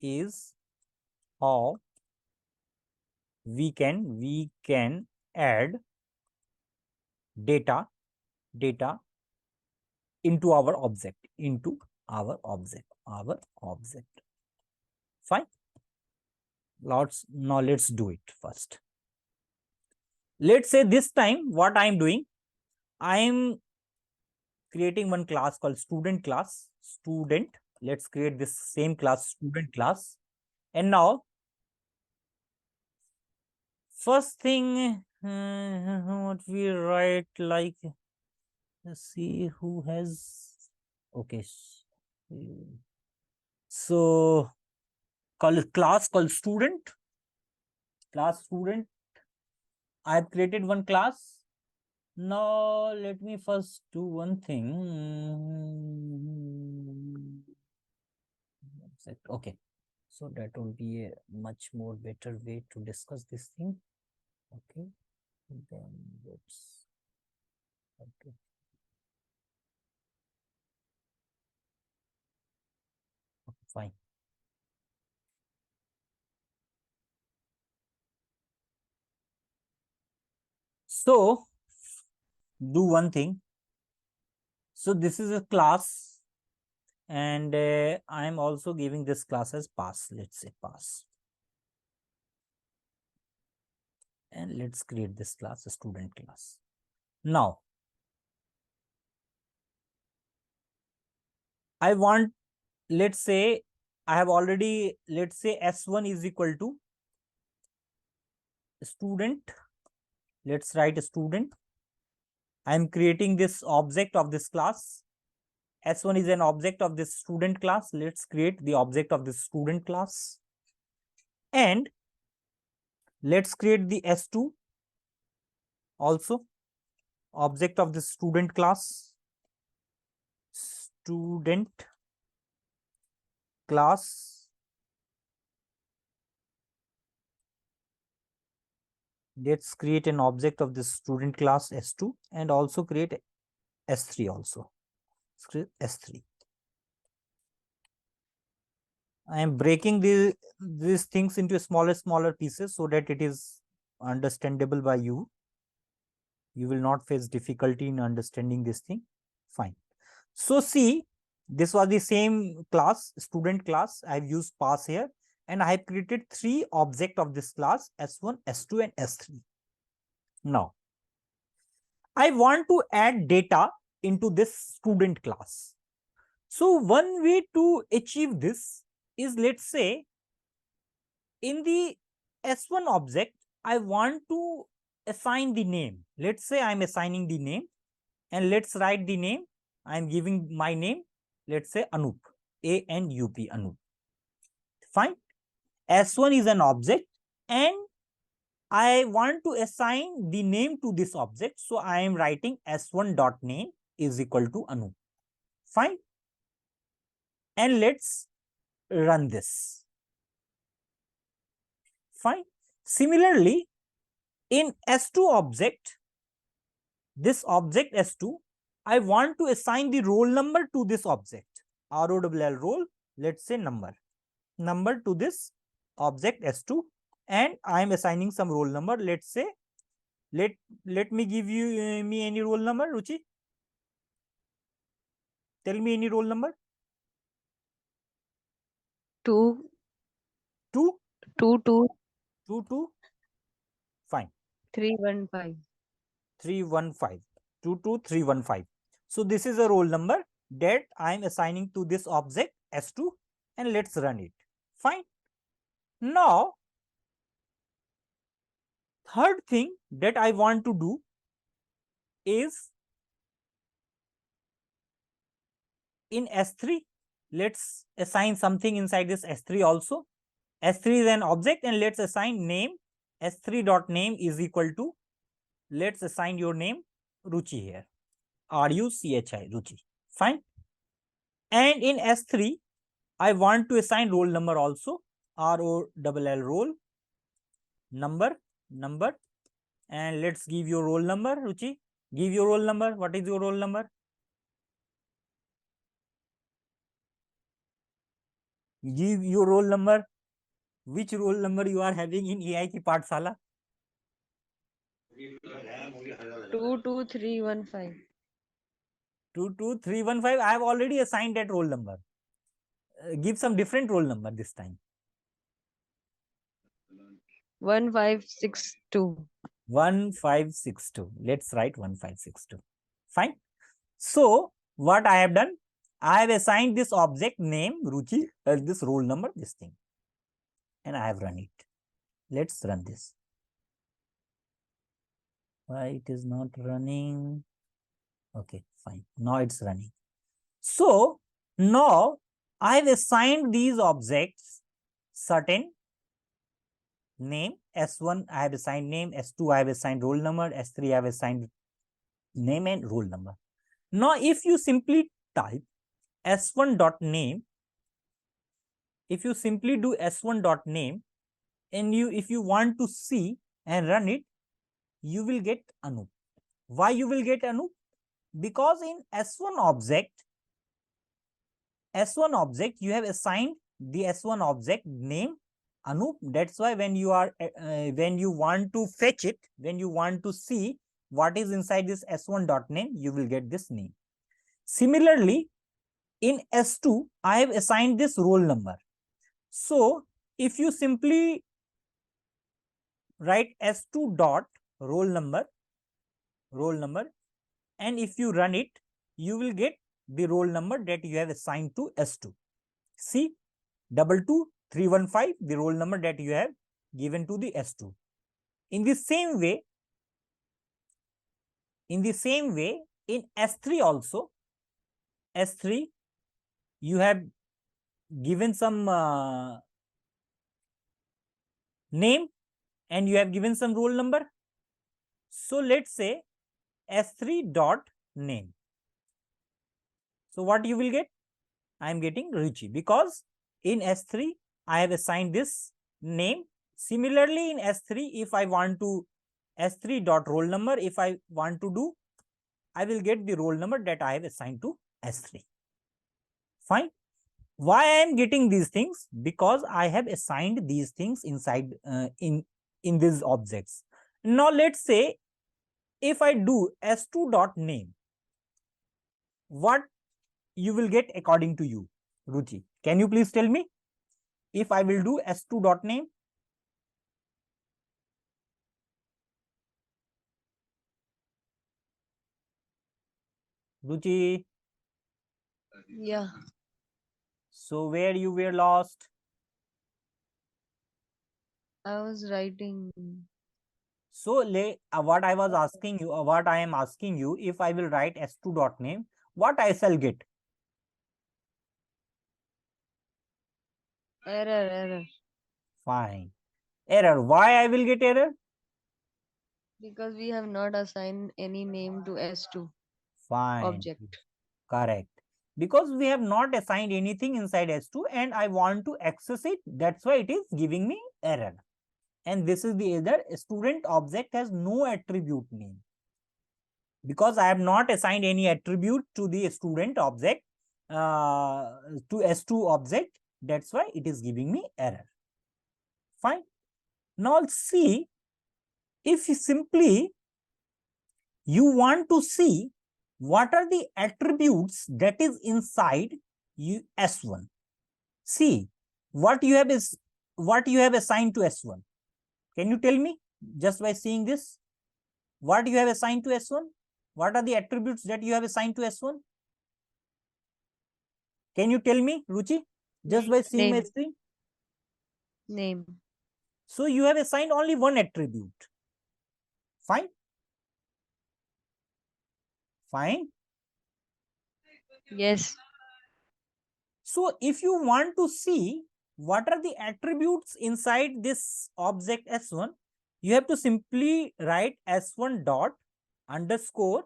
is how we can add data into our object, Fine. Now let's do it first. Let's say this time what I am doing, I am creating one class called student class. Let's create this same class, student class. And now, first thing, what we write, like, let's see who has, okay. So, class called student. I have created one class. Now, let me first do one thing. Okay. So that will be a much more better way to discuss this thing. Okay. Then let's, okay. Fine. So do one thing. So this is a class and I am also giving this class as pass. Let's say pass. And let's create this class, a student class. Now, I want, let's say I have already, let's say S1 is equal to student. Let's write a student. I am creating this object of this class. S1 is an object of this student class. Let's create the object of this student class. And let's create the S2 also, object of the student class. Student class. Let's create an object of this student class S2 and also create S3 also. S3. I am breaking these things into smaller pieces so that it is understandable by you. You will not face difficulty in understanding this thing. Fine. So see, this was the same class, student class. I've used pass here and I have created 3 objects of this class, S1, S2 and S3. Now, I want to add data into this student class. So one way to achieve this is, let's say, in the S1 object, I want to assign the name. Let's say I'm assigning the name and let's write the name. I'm giving my name, let's say Anup, A-N-U-P, Anup. Fine. S1 is an object and I want to assign the name to this object. So I am writing S1.name is equal to Anup. Fine. And let's run this. Fine. Similarly, in S2 object, this object S2, I want to assign the roll number to this object. ROLL roll, let's say number to this object S2, and I am assigning some roll number. Let's say, let me give you me any roll number, Ruchi. Tell me any roll number. 2 2, 2 2 2, 2. Fine. 315. 315. 22315. So this is a roll number that I am assigning to this object S2, and let's run it. Fine. Now, third thing that I want to do is in S3, let's assign something inside this S3 also. S3 is an object, and let's assign name. S3.name is equal to, let's assign your name Ruchi here. RUCHI, Ruchi. Fine. And in S3, I want to assign roll number also. ROLL, roll number, and let's give your roll number, Ruchi. Give your roll number. What is your roll number? Give your roll number. Which roll number you are having in AI Ki Pathshala? 22315. 22315. I have already assigned that roll number. Give some different roll number this time. 1562. 1562. Let's write 1562. Fine. So what I have done, I have assigned this object name Ruchi as this roll number, this thing, and I have run it. Let's run this. Why it is not running? Okay, fine. Now it's running. So now I have assigned these objects certain name. S1 I have assigned name, S2 I have assigned roll number, S3 I have assigned name and roll number. Now if you simply type S1.name, if you simply do S1.name, and if you want to see and run it, you will get Anup. Why you will get Anup? Because in S1 object you have assigned the S1 object name Anup. That's why when you are when you want to fetch it, when you want to see what is inside this S1.name, you will get this name. Similarly, in S2 I have assigned this roll number. So if you simply write S2 dot roll number, and if you run it, you will get the roll number that you have assigned to S2. See, 22315, the roll number that you have given to the S2. In the same way, in S3 also, S3 you have given some name and you have given some roll number. So let's say S3 dot name. So what you will get? I am getting Ruchi, because in S3 I have assigned this name. Similarly, in S3, if I want to S3 dot roll number, if I want to do, I will get the roll number that I have assigned to S3. Fine. Why I am getting these things? Because I have assigned these things inside in these objects. Now let's say if I do S2 dot name, what you will get according to you, Ruchi? Can you please tell me? If I will do S2 dot name, Ruchi. Yeah. So where you were lost? I was writing. So what I was asking you, what I am asking you, if I will write S2 dot name, what I shall get? Error. Fine. Error. Why I will get error? Because we have not assigned any name to S2 Fine. object. Correct. Because we have not assigned anything inside S2 and I want to access it. That's why it is giving me error. And this is the error. Student object has no attribute name. Because I have not assigned any attribute to the student object, to S2 object. That's why it is giving me error. Fine. Now see, if you simply you want to see what are the attributes that is inside S1? See, what you have assigned to S1. Can you tell me just by seeing this? What you have assigned to S1? What are the attributes that you have assigned to S1? Can you tell me, Ruchi? Just by seeing my screen? Name. So you have assigned only one attribute. Fine? Fine? Yes. So if you want to see what are the attributes inside this object S1, you have to simply write S1 dot underscore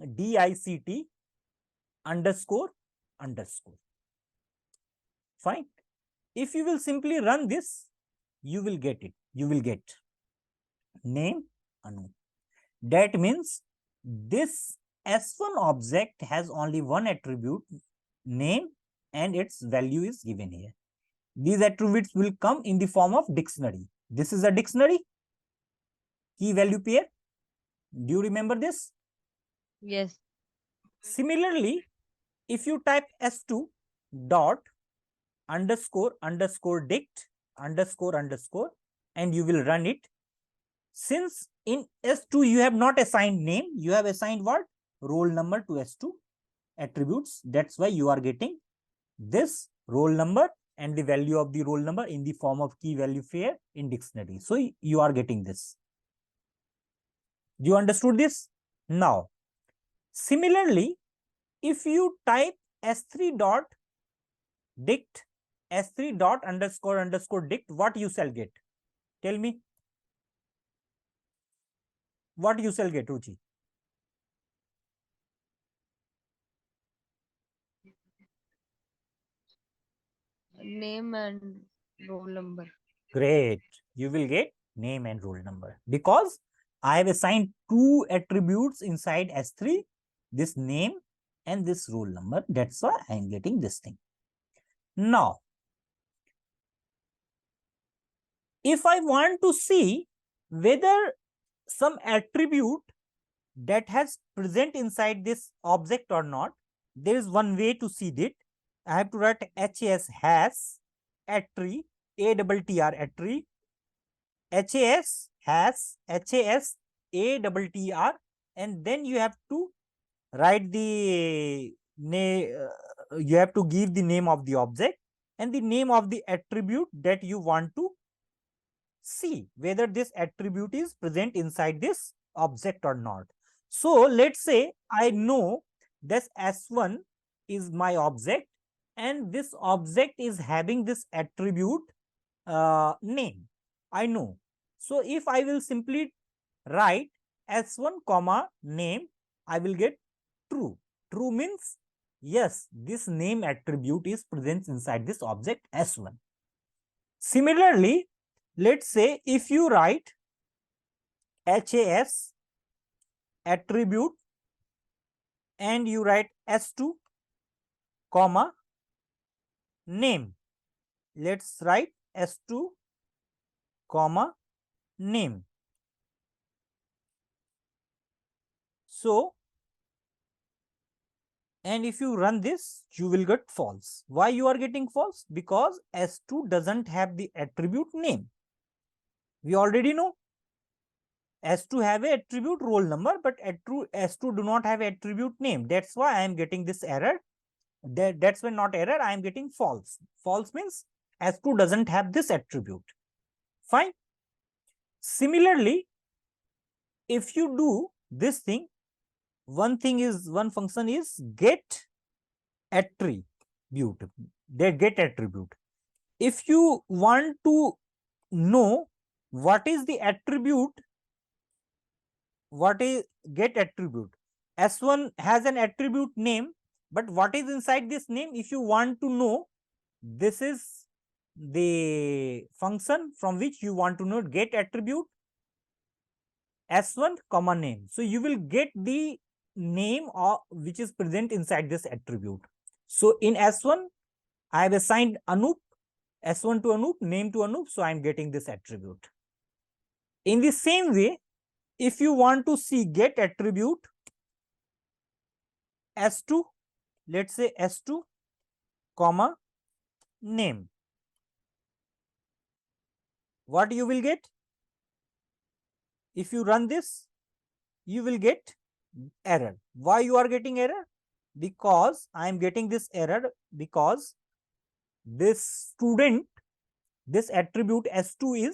DICT underscore. Fine. If you will simply run this, you will get it. You will get name Anu. That means this S1 object has only one attribute, name, and its value is given here. These attributes will come in the form of dictionary. This is a dictionary, key value pair. Do you remember this? Yes. Similarly, if you type S2 dot underscore dict underscore and you will run it. Since in S2 you have not assigned name, you have assigned what? Roll number to S2 attributes. That's why you are getting this roll number and the value of the roll number in the form of key value pair in dictionary. So you are getting this. You understood this? Now, similarly, if you type S3 dot dict, S3 dot underscore dict, what you shall get? Tell me. What you shall get, Ruchi? Name and roll number. Great. You will get name and roll number because I have assigned two attributes inside S3, this name and this roll number. That's why I am getting this thing. Now, if I want to see whether some attribute that has present inside this object or not, there is one way to see it. I have to write has attr, ATTR attr, has ATTR, and then you have to write the name, you have to give the name of the object and the name of the attribute that you want to see whether this attribute is present inside this object or not. So let's say I know this S1 is my object and this object is having this attribute name. I know. So if I will simply write S1 comma name, I will get true. True means yes, this name attribute is present inside this object S1. Similarly, let's say if you write HAS attribute and you write S2 comma name. Let's write S2 comma name. So, and if you run this, you will get false. Why you are getting false? Because S2 doesn't have the attribute name. We already know S2 have a attribute roll number, but S2 do not have attribute name. That's why I am getting this error. That's when not error, I am getting false. False means S2 doesn't have this attribute. Fine. Similarly, if you do this thing, one function is get attribute. They get attribute. If you want to know what is the attribute, what is get attribute? S1 has an attribute name, but what is inside this name? If you want to know, this is the function from which you want to know get attribute S1 comma name. So you will get the name of which is present inside this attribute. So in S1, I have assigned Anup, S1 to Anup, name to Anup. So I am getting this attribute. In the same way, if you want to see get attribute s2, let's say s2 comma name, what you will get? If you run this, you will get error. Why you are getting error? Because I am getting this error because this student, this attribute s2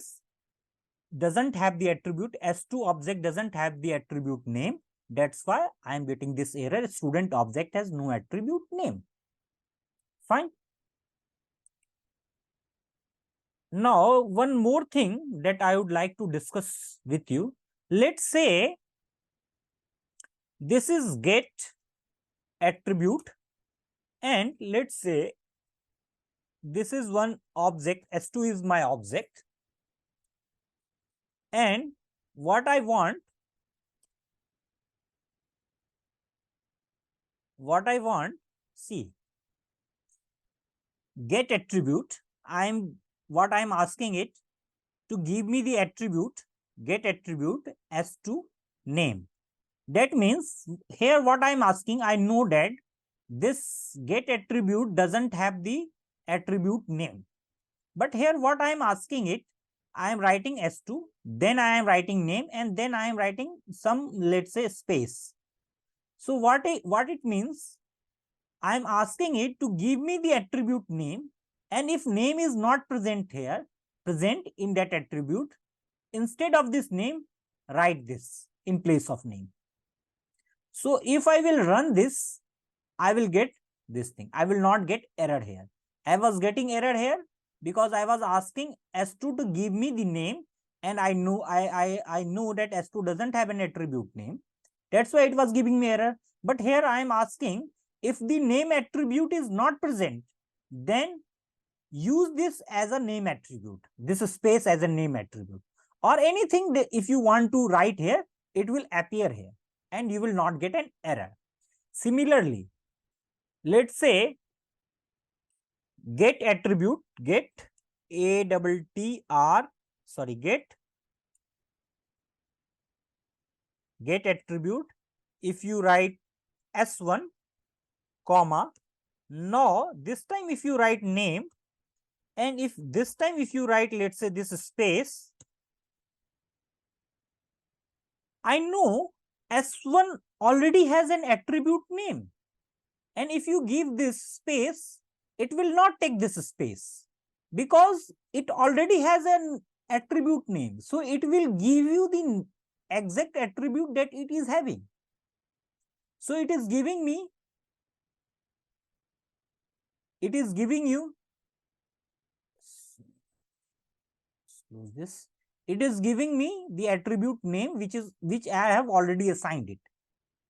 doesn't have the attribute, s2 object doesn't have the attribute name. That's why I am getting this error. Student object has no attribute name. Fine. Now, one more thing that I would like to discuss with you. Let's say this is get attribute, and let's say this is one object, s2 is my object, and what I want, see, get attribute, what I'm asking it to give me the attribute, get attribute s2 name. That means here what I'm asking, I know that this get attribute doesn't have the attribute name. But here what I am asking it, I am writing s2, then I am writing name, and then I am writing some, let's say, space. So what it means, I am asking it to give me the attribute name, and if name is not present here, present in that attribute, instead of this name, write this in place of name. So if I will run this, I will get this thing. I will not get error here. I was getting error here because I was asking s2 to give me the name, and I know that s2 doesn't have an attribute name. That's why it was giving me error. But here I am asking, if the name attribute is not present, then use this as a name attribute, this space as a name attribute, or anything that if you want to write here, it will appear here and you will not get an error. Similarly, let's say get attribute, get get attribute, if you write s1 comma, now this time if you write name, and if this time if you write, let's say, this space, I know s1 already has an attribute name, and if you give this space, it will not take this space because it already has an attribute name. So it will give you the exact attribute that it is having. So it is giving me, it is giving you, close this, it is giving me the attribute name which I have already assigned it.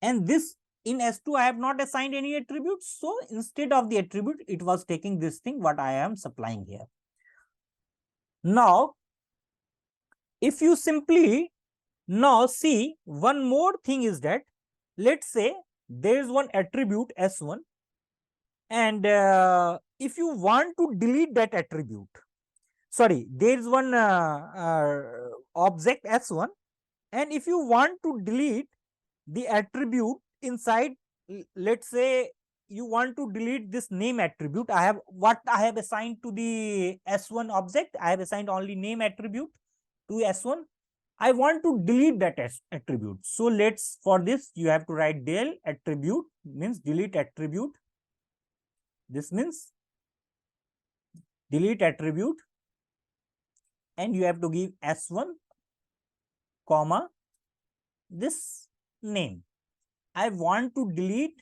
And this in s2 I have not assigned any attribute, so instead of the attribute, it was taking this thing what I am supplying here. Now if you simply now see, one more thing is that, let's say there is one attribute s1, and if you want to delete that attribute, sorry, there is one object s1, and if you want to delete the attribute inside, let's say you want to delete this name attribute, I have assigned to the s1 object, I have assigned only name attribute to s1. I want to delete that attribute. So let's, for this you have to write del attribute, means delete attribute. This means delete attribute, and you have to give s1 comma this name. I want to delete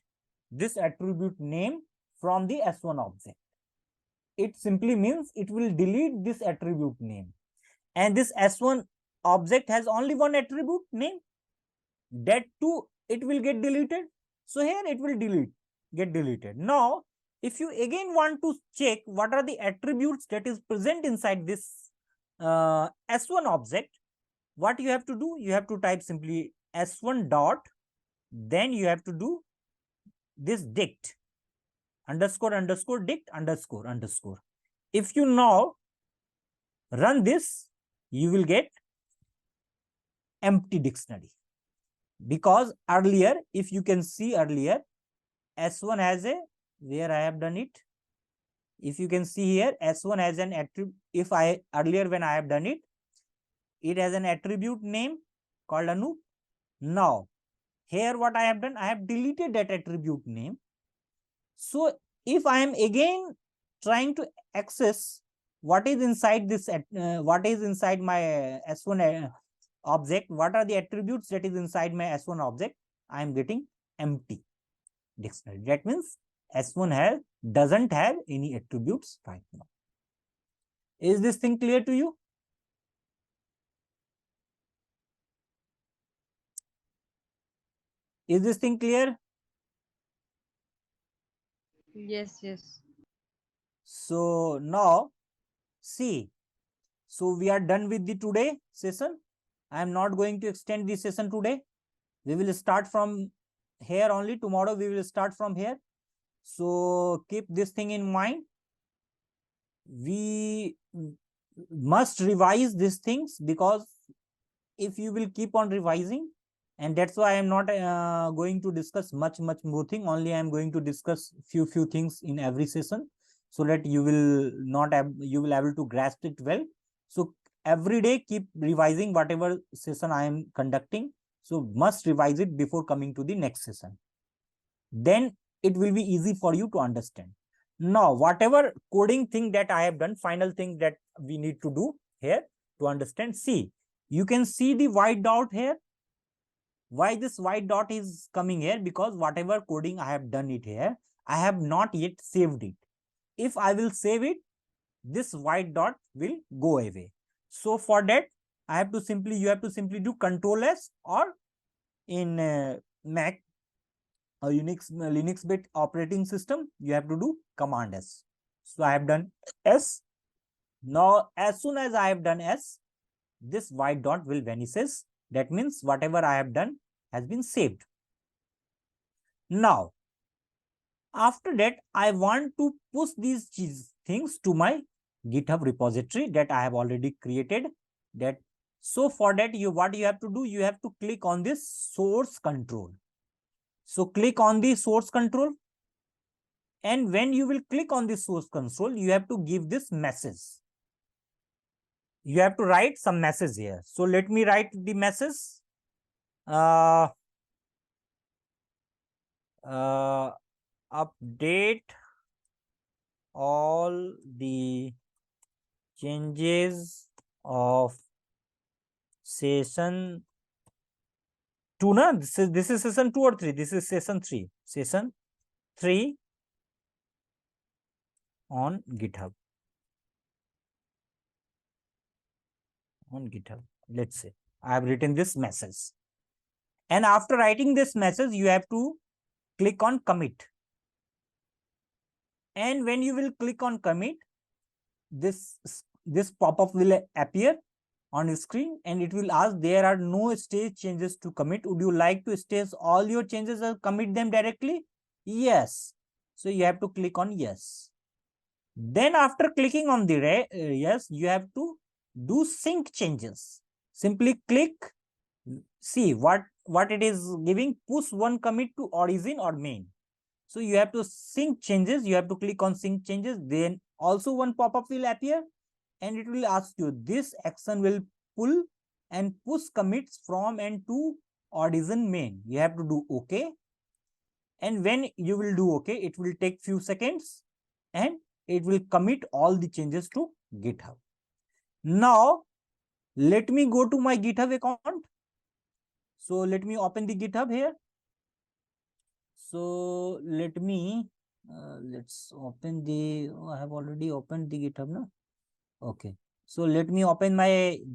this attribute name from the s1 object. It simply means it will delete this attribute name, and this s1 object has only one attribute name, that too it will get deleted. So here it will get deleted. Now if you again want to check what are the attributes that is present inside this s1 object, what you have to do, you have to type simply s1 dot, then you have to do this dict underscore underscore dict underscore underscore. If you now run this, you will get empty dictionary. Because earlier, if you can see earlier, S1 has a, where I have done it. If you can see here, S1 has an attribute. If I earlier when I have done it, it has an attribute name called Anu. Now, here what I have done, I have deleted that attribute name. So if I am again trying to access what is inside this, what is inside my S1 object, what are the attributes that is inside my S1 object, I am getting empty dictionary. That means S1 doesn't have any attributes right now. Is this thing clear to you? Is this thing clear? Yes, yes. So now see, so we are done with the today session. I am not going to extend the session today. We will start from here only. Tomorrow we will start from here. So keep this thing in mind. We must revise these things, because if you will keep on revising, and that's why I am not going to discuss much more thing. Only I am going to discuss few things in every session, so that you will not have, you will able to grasp it well. So every day keep revising whatever session I am conducting. So must revise it before coming to the next session. Then it will be easy for you to understand. Now, whatever coding thing that I have done, final thing that we need to do here to understand. See, you can see the white dot here. Why this white dot is coming here? Because whatever coding I have done it here, I have not yet saved it. If I will save it, this white dot will go away. So for that, I have to simply, you have to simply do Control S, or in Mac or Linux bit operating system, you have to do Command S. So I have done S. Now, as soon as I have done S, this white dot will vanishes. That means whatever I have done has been saved. Now, after that, I want to push these things to my GitHub repository that I have already created. That, so for that, what you have to do, you have to click on this source control. So click on the source control. And when you will click on the source control, you have to give this message. You have to write some message here. So let me write the message. Update all the changes of session 2. Na? This is session 2 or 3? This is session 3. Session 3 on GitHub. On GitHub. Let's say I have written this message. And after writing this message, you have to click on commit. And when you will click on commit, this pop-up will appear on your screen, and it will ask, there are no stage changes to commit. Would you like to stage all your changes or commit them directly? Yes. So you have to click on yes. Then after clicking on the yes, you have to do sync changes. Simply click, see what it is giving, push one commit to origin or main. So you have to sync changes, you have to click on sync changes. Then also one pop-up will appear, and it will ask you, this action will pull and push commits from and to origin main. You have to do OK. And when you will do OK, it will take few seconds, and it will commit all the changes to GitHub. Now, let me go to my GitHub account. So let me open the GitHub here. So let me, let's open the, I have already opened the GitHub now. Okay. So let me open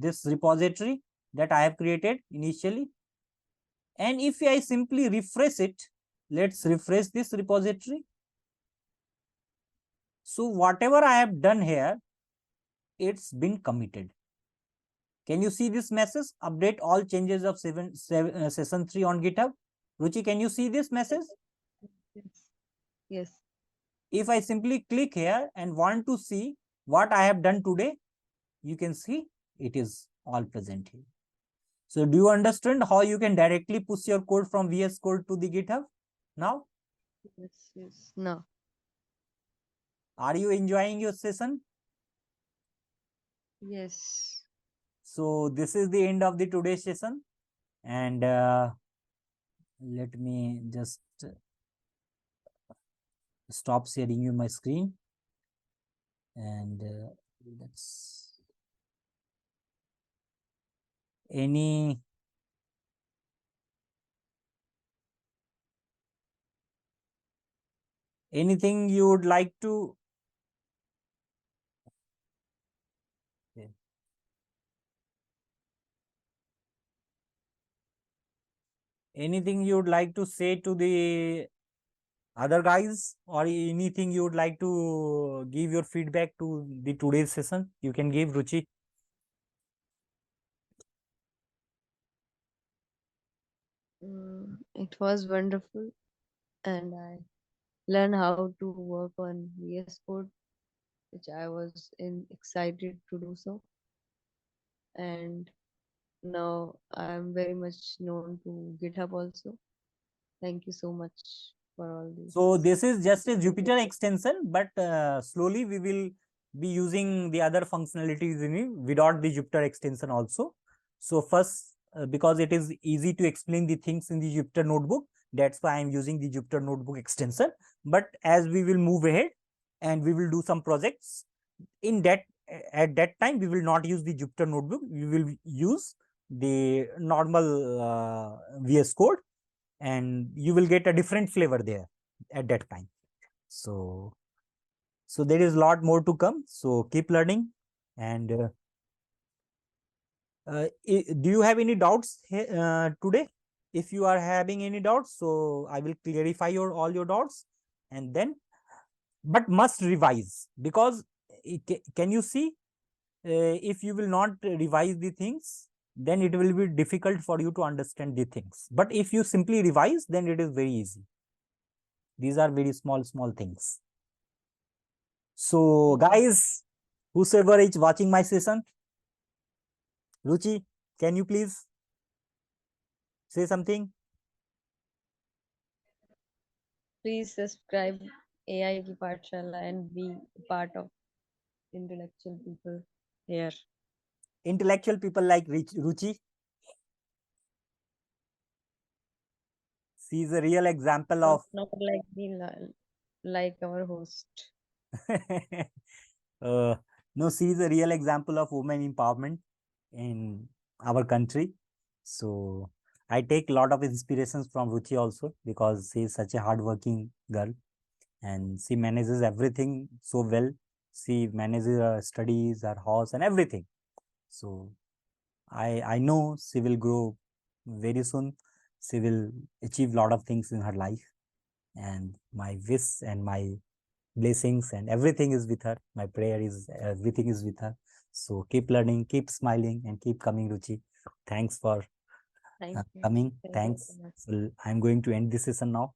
this repository that I have created initially. And if I simply refresh it, let's refresh this repository. So whatever I have done here, it's been committed. Can you see this message? Update all changes of session 3 on GitHub. Ruchi, can you see this message? Yes. Yes. If I simply click here and want to see what I have done today, you can see it is all present here. So do you understand how you can directly push your code from VS Code to the GitHub now? Yes, yes. No. Are you enjoying your session? Yes. So this is the end of the today's session, and let me just stop sharing you my screen, and let's anything you would like to anything you would like to say to the other guys, or anything you would like to give your feedback to the today's session? You can give, Ruchi. It was wonderful, and I learned how to work on VS Code, which I was excited to do so. And now I am very much known to GitHub also. Thank you so much for all this. So this is just a Jupyter extension, but slowly we will be using the other functionalities in it without the Jupyter extension also. So first, because it is easy to explain the things in the Jupyter notebook, that's why I'm using the Jupyter notebook extension. But as we will move ahead and we will do some projects in that, at that time, we will not use the Jupyter notebook. We will use the normal VS Code, and you will get a different flavor there at that time. So there is a lot more to come, so keep learning. And do you have any doubts today? If you are having any doubts, so I will clarify all your doubts, and then, but must revise, because can you see, if you will not revise the things, then it will be difficult for you to understand the things. But if you simply revise, then it is very easy. These are very small things. So guys, whosoever is watching my session, Ruchi, can you please say something? Please subscribe AI Ki Pathshala and be part of intellectual people here. Intellectual people like Ruchi. She is a real example of Not like like our host. no, she is a real example of women empowerment in our country. So I take a lot of inspirations from Ruchi also, because she is such a hardworking girl, and she manages everything so well. She manages her studies, her house, and everything. So I know she will grow very soon. She will achieve a lot of things in her life, and my wish and my blessings and everything is with her. My prayer is everything is with her. So keep learning, keep smiling, and keep coming, Ruchi. Thanks for Thank you. coming. Thank you Thanks. so much. So I'm going to end this session now.